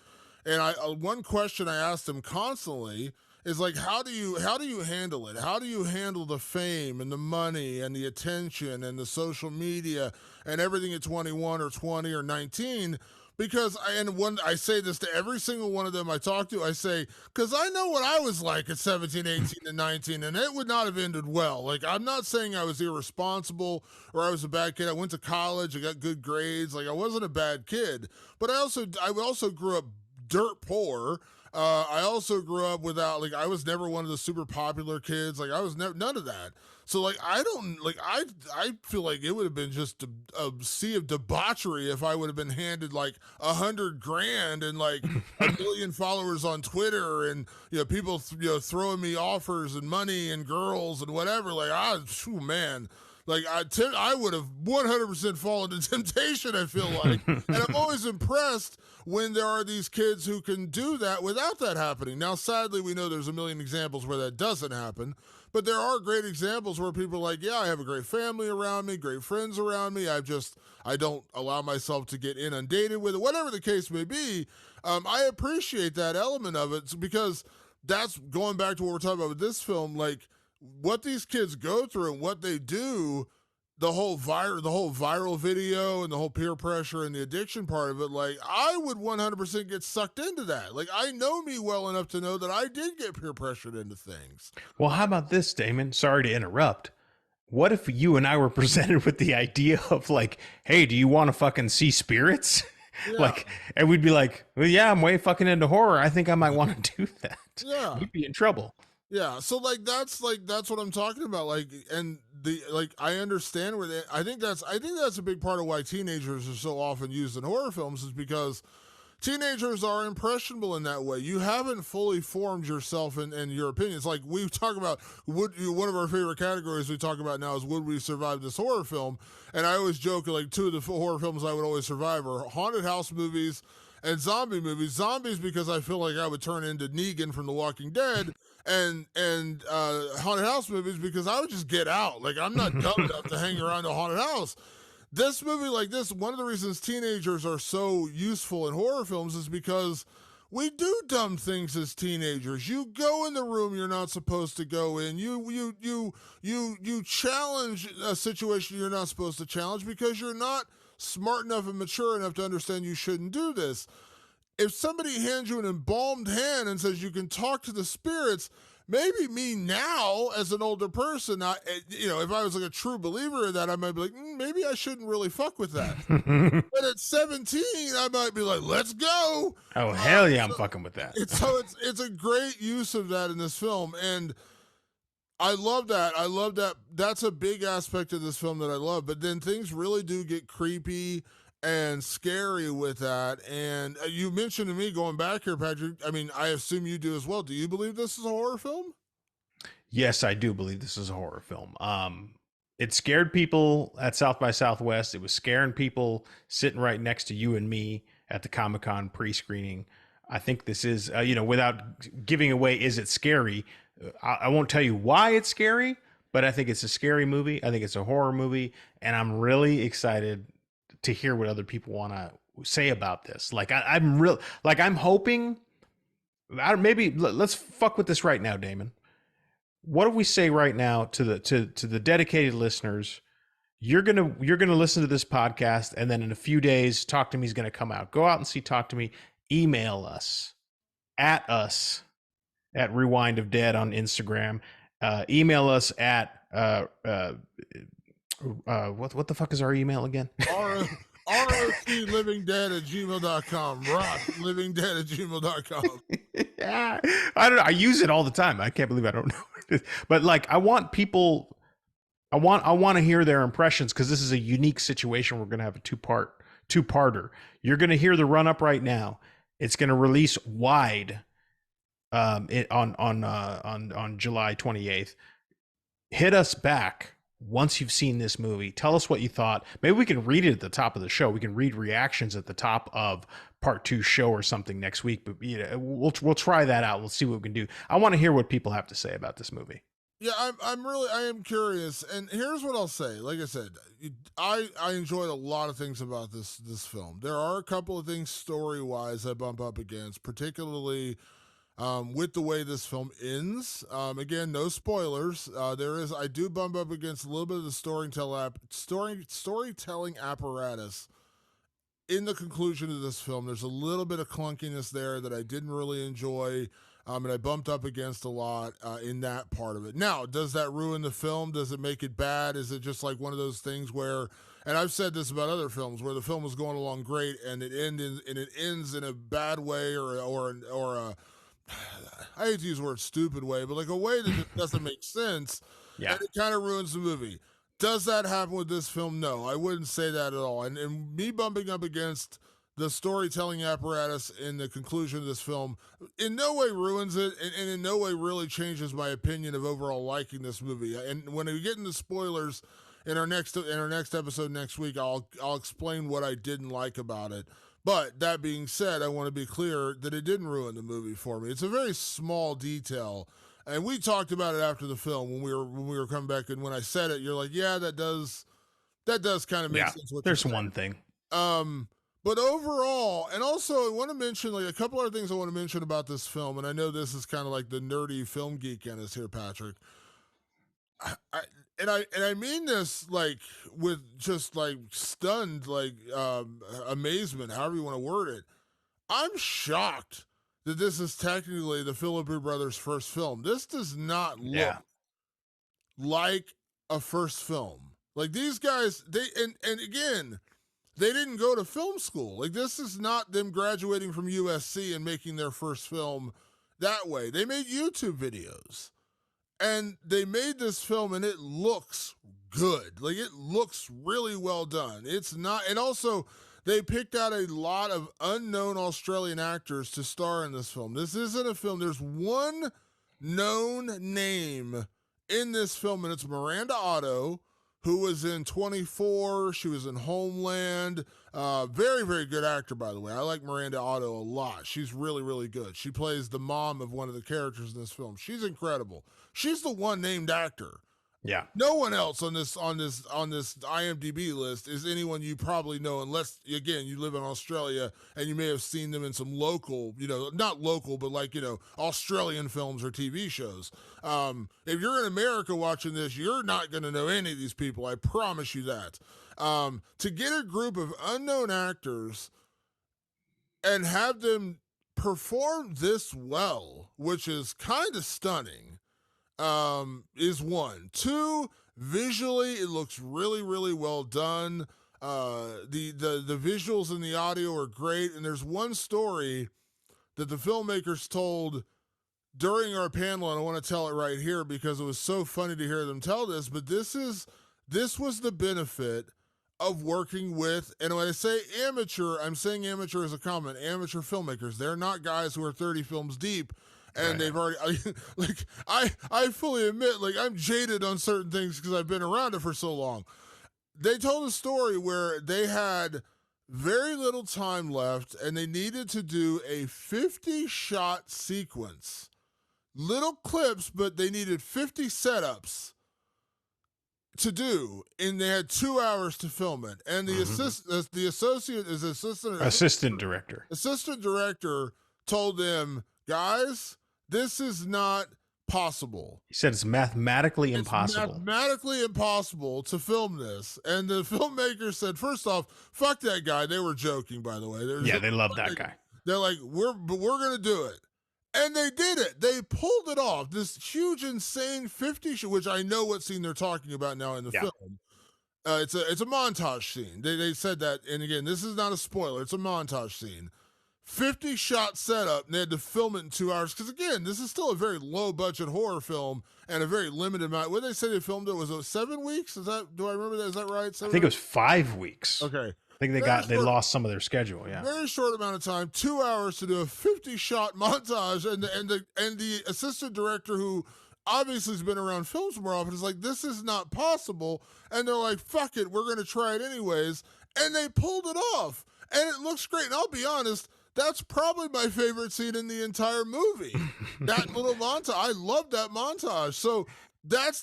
And one question I ask them constantly is like, how do you handle it? How do you handle the fame and the money and the attention and the social media and everything at 21 or 20 or 19? Because I say this to every single one of them I talk to, I say, because I know what I was like at 17, 18, and 19, and it would not have ended well. Like, I'm not saying I was irresponsible or I was a bad kid. I went to college, I got good grades. Like, I wasn't a bad kid. But I also grew up dirt poor. I also grew up without, like, I was never one of the super popular kids. Like, I was never none of that. So, like, I don't like I feel like it would have been just a sea of debauchery if I would have been handed like 100 grand and like a million followers on Twitter and people throwing me offers and money and girls and whatever. Like, man. Like I would have 100% fallen to temptation, I feel like. And I'm always impressed when there are these kids who can do that without that happening. Now, sadly, we know there's a million examples where that doesn't happen. But there are great examples where people are like, yeah, I have a great family around me, great friends around me. I don't allow myself to get inundated with it, whatever the case may be. I appreciate that element of it because that's going back to what we're talking about with this film. Like, what these kids go through and what they do, the whole viral video and the whole peer pressure and the addiction part of it, like I would 100% get sucked into that. Like, I know me well enough to know that I did get peer pressured into things. Well, how about this, Damon? Sorry to interrupt. What if you and I were presented with the idea of like, hey, do you want to fucking see spirits? Yeah. Like, and we'd be like, well, yeah, I'm way fucking into horror. I think I might want to do that. Yeah. We'd be in trouble. Yeah, so that's what I'm talking about. Like, and I understand where I think that's a big part of why teenagers are so often used in horror films is because teenagers are impressionable in that way. You haven't fully formed yourself in your opinions. Like, we talk about one of our favorite categories we talk about now is would we survive this horror film? And I always joke like two of the horror films I would always survive are haunted house movies and zombie movies. Zombies because I feel like I would turn into Negan from The Walking Dead, and haunted house movies because I would just get out. Like, I'm not dumb enough to hang around a haunted house. This movie, like this, one of the reasons teenagers are so useful in horror films is because we do dumb things as teenagers. You go in the room you're not supposed to go in. You challenge a situation you're not supposed to challenge because you're not smart enough and mature enough to understand you shouldn't do this. If somebody hands you an embalmed hand and says you can talk to the spirits, maybe me now as an older person, if I was like a true believer in that, I might be like, maybe I shouldn't really fuck with that. But at 17, I might be like, let's go. Oh, hell yeah, I'm fucking with that. It's a great use of that in this film. And I love that. That's a big aspect of this film that I love. But then things really do get creepy and scary with that. And you mentioned to me going back here, Patrick, I mean, I assume you do as well. Do you believe this is a horror film? Yes, I do believe this is a horror film. It scared people at South by Southwest. It was scaring people sitting right next to you and me at the Comic-Con pre-screening. I think this is, without giving away, is it scary? I won't tell you why it's scary, but I think it's a scary movie. I think it's a horror movie, and I'm really excited to hear what other people want to say about this. Like I'm hoping Maybe let's fuck with this right now, Damon. What do we say right now to the dedicated listeners? You're gonna listen to this podcast, and then in a few days, Talk to Me is gonna come out. Go out and see Talk to Me. Email us at Rewind of Dead on Instagram. Email us at what the fuck is our email again? roclivingdead@gmail.com. roclivingdead@gmail.com. Yeah, I don't know. I use it all the time. I can't believe I don't know. But like, I want people. I want to hear their impressions because this is a unique situation. We're gonna have a two-parter. You're gonna hear the run up right now. It's gonna release wide on July 28th. Hit us back once you've seen this movie. Tell us what you thought. Maybe we can read it at the top of the show. We can read reactions at the top of part 2 show or something next week. But we'll try that out. We'll see what we can do. I want to hear what people have to say about this movie. Yeah, I am curious, and here's what I'll say. Like I said, I enjoyed a lot of things about this film. There are a couple of things story wise I bump up against, particularly with the way this film ends. Again, no spoilers. I do bump up against a little bit of the storytelling apparatus in the conclusion of this film. There's a little bit of clunkiness there that I didn't really enjoy. And I bumped up against a lot in that part of it. Now, does that ruin the film? Does it make it bad? Is it just like one of those things where, and I've said this about other films, where the film was going along great and it ends in a bad way or a I hate to use the word stupid way, but like a way that just doesn't make sense. Yeah. And it kind of ruins the movie. Does that happen with this film? No, I wouldn't say that at all. And me bumping up against the storytelling apparatus in the conclusion of this film in no way ruins it, and in no way really changes my opinion of overall liking this movie. And when we get into spoilers in our next episode next week, I'll explain what I didn't like about it. But that being said, I want to be clear that it didn't ruin the movie for me. It's a very small detail, and we talked about it after the film when we were coming back. And when I said it, you're like, "Yeah, that does kind of make sense." There's one thing. But overall, and also I want to mention like a couple other things I want to mention about this film, and I know this is kind of like the nerdy film geek in us here, Patrick. I mean this like with just like stunned like amazement, however you want to word it. I'm shocked that this is technically the Philippou brothers' first film. This does not look like a first film. Like these guys, and again, they didn't go to film school. Like this is not them graduating from USC and making their first film that way. They made YouTube videos. And they made this film and it looks good. Like it looks really well done. It's not, and also they picked out a lot of unknown Australian actors to star in this film. This isn't a film. There's one known name in this film, and it's Miranda Otto, who was in 24. She was in Homeland. Very, very good actor, by the way. I like Miranda Otto a lot. She's really, really good. She plays the mom of one of the characters in this film. She's incredible. She's the one named actor. Yeah. No one else on this IMDb list is anyone you probably know, unless again you live in Australia and you may have seen them in some local, not local, but like Australian films or TV shows. If you're in America watching this, you're not going to know any of these people. I promise you that. To get a group of unknown actors and have them perform this well, which is kind of stunning. Is one. Two, visually, it looks really, really well done. The visuals and the audio are great. And there's one story that the filmmakers told during our panel, and I want to tell it right here because it was so funny to hear them tell this, but this was the benefit of working with, and when I say amateur, I'm saying amateur as a comment, amateur filmmakers. They're not guys who are 30 films deep. And they've already, I fully admit, like, I'm jaded on certain things because I've been around it for so long. They told a story where they had very little time left and they needed to do a 50-shot sequence. Little clips, but they needed 50 setups to do, and they had 2 hours to film it. And the assistant director told them, guys, this is not possible. He said it's mathematically It's impossible. mathematically impossible to film this. And the filmmaker said, first off, fuck that guy. They were joking, by the way. They love that guy. They're like, we're going to do it. And they did it. They pulled it off. This huge, insane 50, which I know what scene they're talking about now in the film. It's a montage scene. They said that, and again, this is not a spoiler. It's a montage scene. 50-shot setup, and they had to film it in 2 hours. Because again, this is still a very low-budget horror film and a very limited amount. What did they say they filmed it? Was it 7 weeks? Do I remember that? Is that right? I think it was 5 weeks. Okay. I think they lost some of their schedule. Yeah, very short amount of time, 2 hours to do a 50-shot montage, and the assistant director, who obviously has been around films more often, is like, this is not possible, and they're like, fuck it, we're gonna try it anyways, and they pulled it off, and it looks great. And I'll be honest, that's probably my favorite scene in the entire movie. That little montage, I love that montage. So that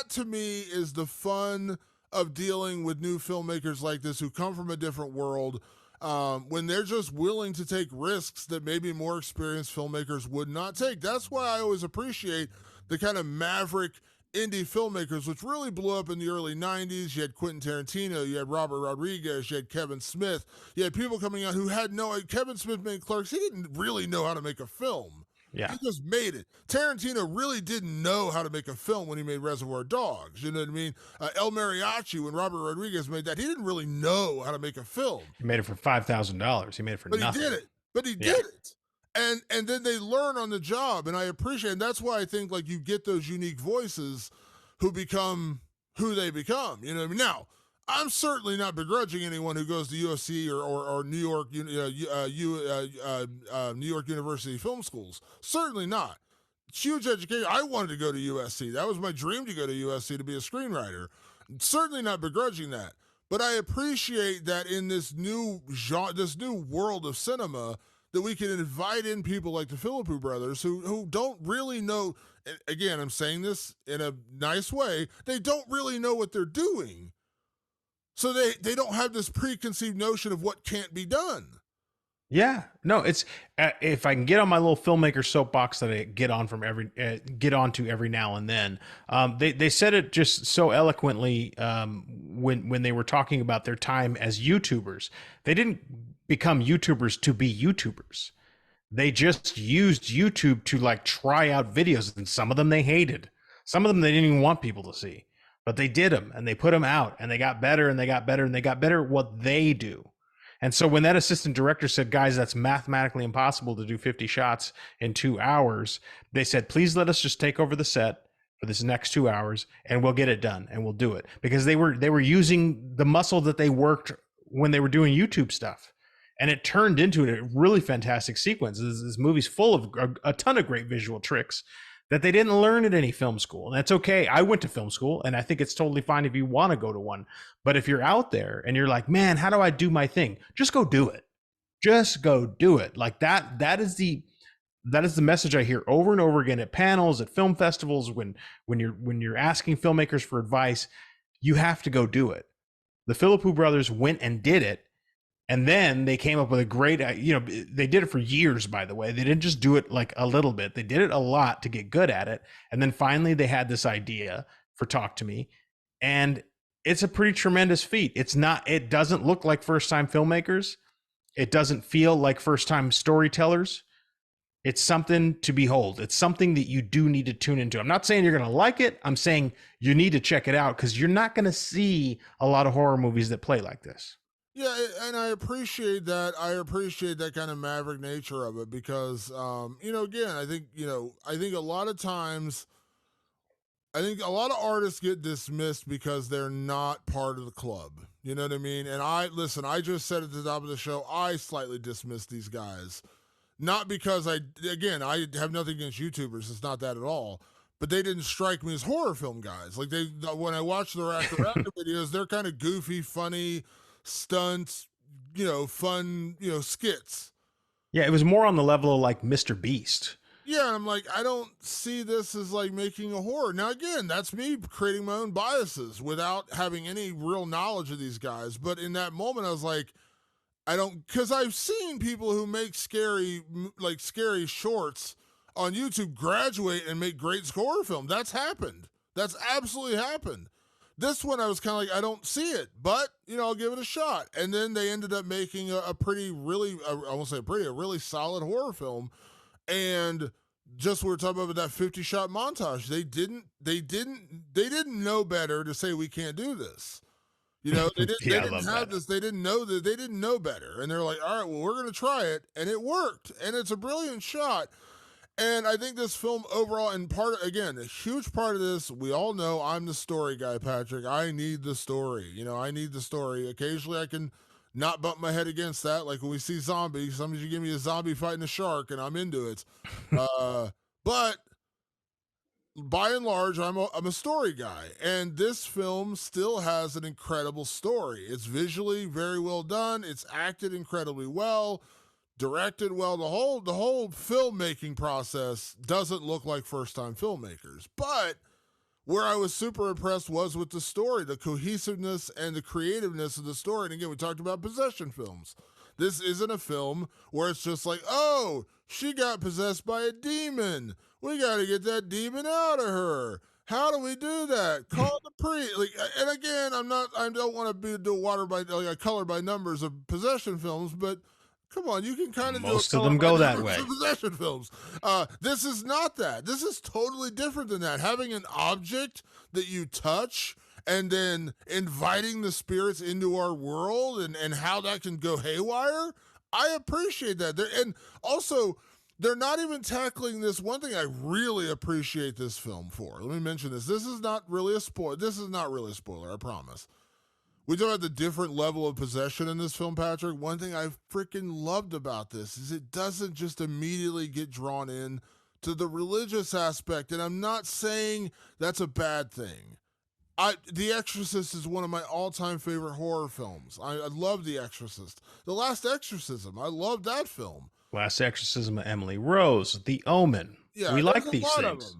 to me is the fun of dealing with new filmmakers like this who come from a different world, when they're just willing to take risks that maybe more experienced filmmakers would not take. That's why I always appreciate the kind of maverick indie filmmakers, which really blew up in the early 90s. You had Quentin Tarantino, you had Robert Rodriguez, you had Kevin Smith. You had people coming out who had Kevin Smith made Clerks. He didn't really know how to make a film. Yeah. He just made it. Tarantino really didn't know how to make a film when he made Reservoir Dogs. You know what I mean? El Mariachi, when Robert Rodriguez made that, he didn't really know how to make a film. He made it for $5,000. He made it for nothing. He did it. And then they learn on the job, and I appreciate it. And that's why I think, like, you get those unique voices who become who they become. You know what I mean? Now, I'm certainly not begrudging anyone who goes to USC or New York, New York University film schools. Certainly not. Huge education. I wanted to go to USC. That was my dream, to go to USC to be a screenwriter. Certainly not begrudging that. But I appreciate that in this new genre, this new world of cinema, that we can invite in people like the Philippou brothers who don't really know. Again, I'm saying this in a nice way. They don't really know what they're doing. So they don't have this preconceived notion of what can't be done. Yeah, no, it's if I can get on my little filmmaker soapbox that I get onto every now and then. They said it just so eloquently when they were talking about their time as YouTubers. They didn't become YouTubers to be YouTubers. They just used YouTube to like try out videos, and some of them they hated. Some of them they didn't even want people to see. But they did them, and they put them out, and they got better, and they got better, and they got better at what they do. And so when that assistant director said, guys, that's mathematically impossible to do 50 shots in 2 hours, they said, please let us just take over the set for this next 2 hours, and we'll get it done, and we'll do it. Because they were using the muscle that they worked when they were doing YouTube stuff. And it turned into a really fantastic sequence. This movie's full of a ton of great visual tricks that they didn't learn at any film school. And that's okay. I went to film school, and I think it's totally fine if you want to go to one. But if you're out there and you're like, man, how do I do my thing? Just go do it. Just go do it. Like that is the message I hear over and over again at panels, at film festivals, when you're asking filmmakers for advice. You have to go do it. The Philippou brothers went and did it. And then they came up with a great, they did it for years, by the way. They didn't just do it like a little bit. They did it a lot to get good at it. And then finally they had this idea for Talk to Me. And it's a pretty tremendous feat. It doesn't look like first-time filmmakers. It doesn't feel like first-time storytellers. It's something to behold. It's something that you do need to tune into. I'm not saying you're going to like it. I'm saying you need to check it out, because you're not going to see a lot of horror movies that play like this. Yeah, and I appreciate that. I appreciate that kind of maverick nature of it, because, again, I think a lot of times, I think a lot of artists get dismissed because they're not part of the club. You know what I mean? And I just said at the top of the show, I slightly dismissed these guys. Not because I have nothing against YouTubers. It's not that at all. But they didn't strike me as horror film guys. Like, when I watch their actor videos, they're kind of goofy, funny stunts, fun, skits. Yeah, it was more on the level of like Mr. Beast. Yeah, and I'm like, I don't see this as like making a horror. Now, again, that's me creating my own biases without having any real knowledge of these guys. But in that moment, I was like, I don't, because I've seen people who make scary shorts on YouTube graduate and make great horror film. That's happened. That's absolutely happened. This one, I was kind of like, I don't see it, but I'll give it a shot. And then they ended up making a really solid horror film. And just we were talking about that 50-shot montage. They didn't know better to say we can't do this. They didn't have this. They didn't know that. They didn't know better, and they're like, "All right, well, we're going to try it," and it worked, and it's a brilliant shot. And I think this film overall, and a huge part of this, we all know I'm the story guy, Patrick. I need the story. I need the story. Occasionally, I can not bump my head against that. Like when we see zombies, sometimes you give me a zombie fighting a shark, and I'm into it. But by and large, I'm a story guy, and this film still has an incredible story. It's visually very well done. It's acted incredibly well, directed well. The whole filmmaking process doesn't look like first-time filmmakers. But where I was super impressed was with the story, the cohesiveness and the creativeness of the story. And again, we talked about possession films. This isn't a film where it's just like, oh, she got possessed by a demon. We got to get that demon out of her. How do we do that? Call the priest. And again, I don't want to do a color by numbers of possession films, but come on, you can kind of most of them go that way. Possession films. This is not that. This is totally different than that. Having an object that you touch and then inviting the spirits into our world and how that can go haywire. I appreciate that. And also, they're not even tackling this. One thing I really appreciate this film for. Let me mention this. This is not really a spoiler. I promise. We talk about the different level of possession in this film, Patrick. One thing I freaking loved about this is it doesn't just immediately get drawn in to the religious aspect. And I'm not saying that's a bad thing. The Exorcist is one of my all-time favorite horror films. I love The Exorcist. The Last Exorcism, I love that film. Last Exorcism of Emily Rose, The Omen. Yeah, we like these things.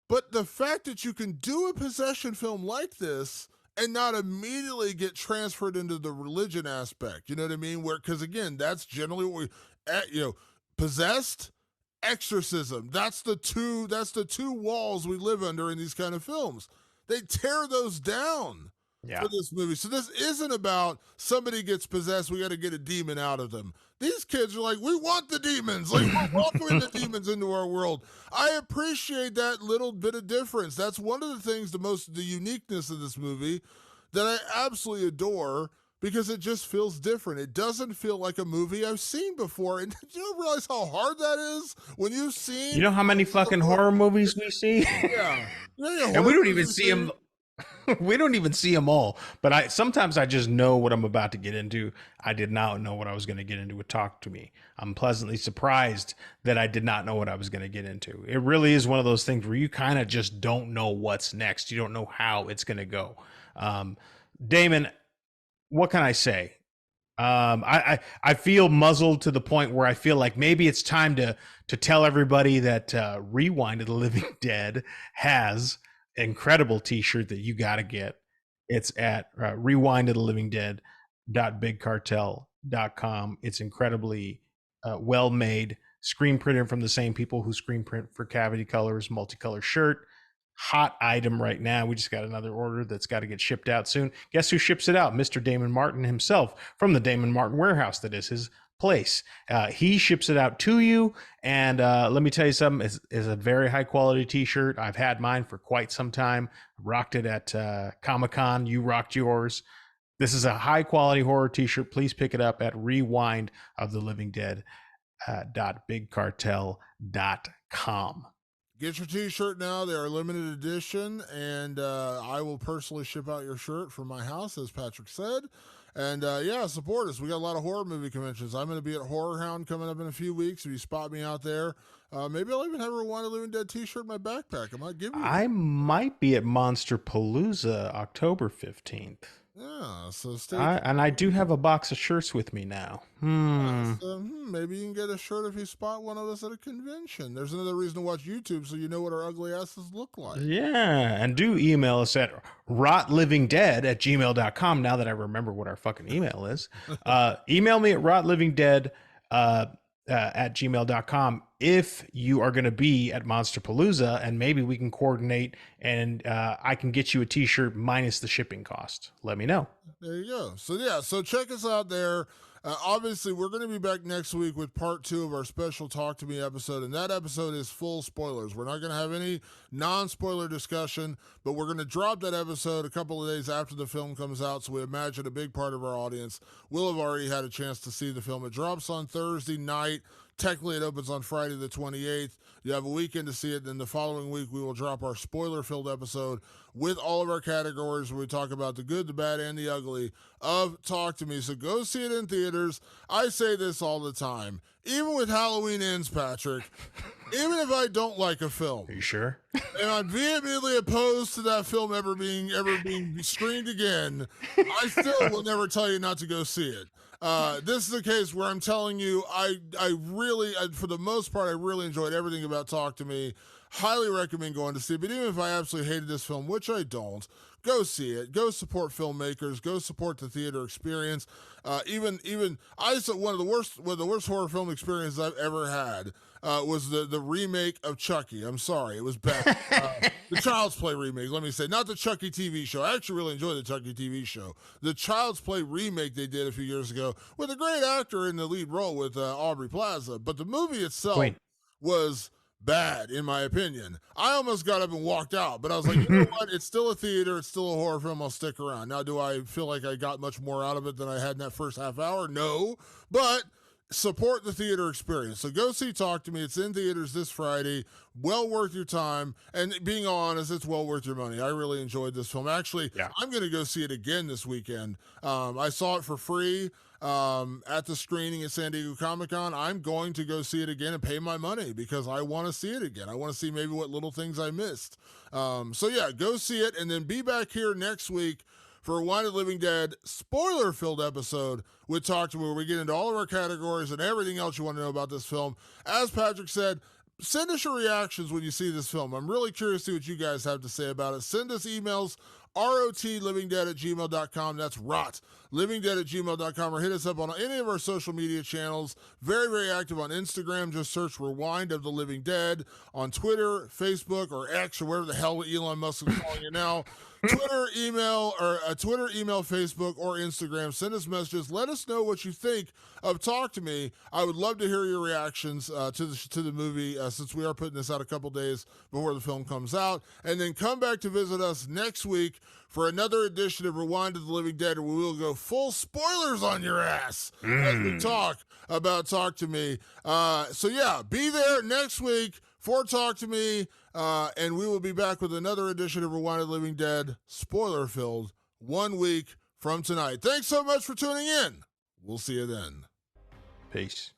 But the fact that you can do a possession film like this and not immediately get transferred into the religion aspect, you know what I mean? Because again, that's generally what possessed, exorcism. That's the two walls we live under in these kind of films. They tear those down for this movie. So this isn't about somebody gets possessed, we got to get a demon out of them. These kids are like, we want the demons. Like, we're welcoming the demons into our world. I appreciate that little bit of difference. That's one of the things, the uniqueness of this movie that I absolutely adore, because it just feels different. It doesn't feel like a movie I've seen before. And do you realize how hard that is when you've seen... You know how many fucking horror movies we see? Yeah. And we don't even see them. We don't even see them all. But sometimes I just know what I'm about to get into. I did not know what I was going to get into with Talk to Me. I'm pleasantly surprised that I did not know what I was going to get into. It really is one of those things where you kind of just don't know what's next. You don't know how it's going to go. Damon, what can I say? I feel muzzled to the point where I feel like maybe it's time to tell everybody that Rewind of the Living Dead has an incredible t-shirt that you got to get. It's at rewindoftheLivingDead.bigcartel.com. It's incredibly well made, screen printed from the same people who screen print for Cavity Colors, multicolor shirt. Hot item right now. We just got another order that's got to get shipped out soon. Guess who ships it out? Mr. Damon Martin himself from the Damon Martin warehouse. That is his place. He ships it out to you. And let me tell you something. It's a very high quality t-shirt. I've had mine for quite some time. Rocked it at Comic-Con. You rocked yours. This is a high quality horror t-shirt. Please pick it up at rewindoftheLivingDead.bigcartel.com. Get your t-shirt now. They are limited edition, and I will personally ship out your shirt from my house, as Patrick said. And support us. We got a lot of horror movie conventions. I'm going to be at Horror Hound coming up in a few weeks. If you spot me out there, maybe I'll even have a Rewind of the Living Dead t-shirt in my backpack. I might give you one. I might be at Monster Palooza October 15th. Yeah, so stay And I do have a box of shirts with me now. so, maybe you can get a shirt if you spot one of us at a convention. There's another reason to watch YouTube so you know what our ugly asses look like. Yeah, and do email us at rotlivingdead@gmail.com now that I remember what our fucking email is. Email me at rotlivingdead at gmail.com if you are going to be at Monsterpalooza, and maybe we can coordinate and I can get you a t-shirt minus the shipping cost. Let me know. There you go. So yeah, so check us out there. Obviously, we're going to be back next week with part 2 of our special Talk to Me episode, and that episode is full spoilers. We're not going to have any non-spoiler discussion, but we're going to drop that episode a couple of days after the film comes out, so we imagine a big part of our audience will have already had a chance to see the film. It drops on Thursday night. Technically, it opens on Friday the 28th. You have a weekend to see it. Then the following week, we will drop our spoiler-filled episode with all of our categories where we talk about the good, the bad, and the ugly of Talk to Me. So go see it in theaters. I say this all the time. Even with Halloween Ends, Patrick, even if I don't like a film, Are you sure? and I'm vehemently opposed to that film ever being screened again, I still will never tell you not to go see it. This is a case where I'm telling you, I really, for the most part, I really enjoyed everything about Talk to Me. Highly recommend going to see it. But even if I absolutely hated this film, which I don't, go see it. Go support filmmakers. Go support the theater experience. Even I said one of the worst horror film experiences I've ever had was the remake of Chucky. I'm sorry, it was bad. The Child's Play remake, let me say, not the Chucky TV show. I actually really enjoyed the Chucky TV show. The Child's Play remake they did a few years ago with a great actor in the lead role with Aubrey Plaza. But the movie itself was bad, in my opinion. I almost got up and walked out, but I was like, you know what? It's still a theater. It's still a horror film. I'll stick around. Now, do I feel like I got much more out of it than I had in that first half hour? No, but support the theater experience. So go see Talk to Me. It's in theaters this Friday. Well worth your time. And being honest, it's well worth your money. I really enjoyed this film. Actually, I'm going to go see it again this weekend. I saw it for free at the screening at San Diego Comic-Con. I'm going to go see it again and pay my money because I want to see it again. I want to see maybe what little things I missed. So yeah, go see it and then be back here next week for a Wine of the Living Dead spoiler-filled episode with Talk to Me, where we get into all of our categories and everything else you want to know about this film. As Patrick said, send us your reactions when you see this film. I'm really curious to see what you guys have to say about it. Send us emails, rotlivingdead@gmail.com. That's rotlivingdead@gmail.com. Or hit us up on any of our social media channels. Very, very active on Instagram. Just search Rewind of the Living Dead. On Twitter, Facebook, or X, or whatever the hell Elon Musk is calling it now. Twitter, email, Facebook, or Instagram. Send us messages. Let us know what you think of Talk to Me. I would love to hear your reactions to the movie since we are putting this out a couple days before the film comes out. And then come back to visit us next week for another edition of Rewind of the Living Dead, where we will go full spoilers on your ass as we talk about Talk to Me. So yeah, be there next week for Talk to Me, and we will be back with another edition of Rewind of the Living Dead, spoiler-filled, 1 week from tonight. Thanks so much for tuning in. We'll see you then. Peace.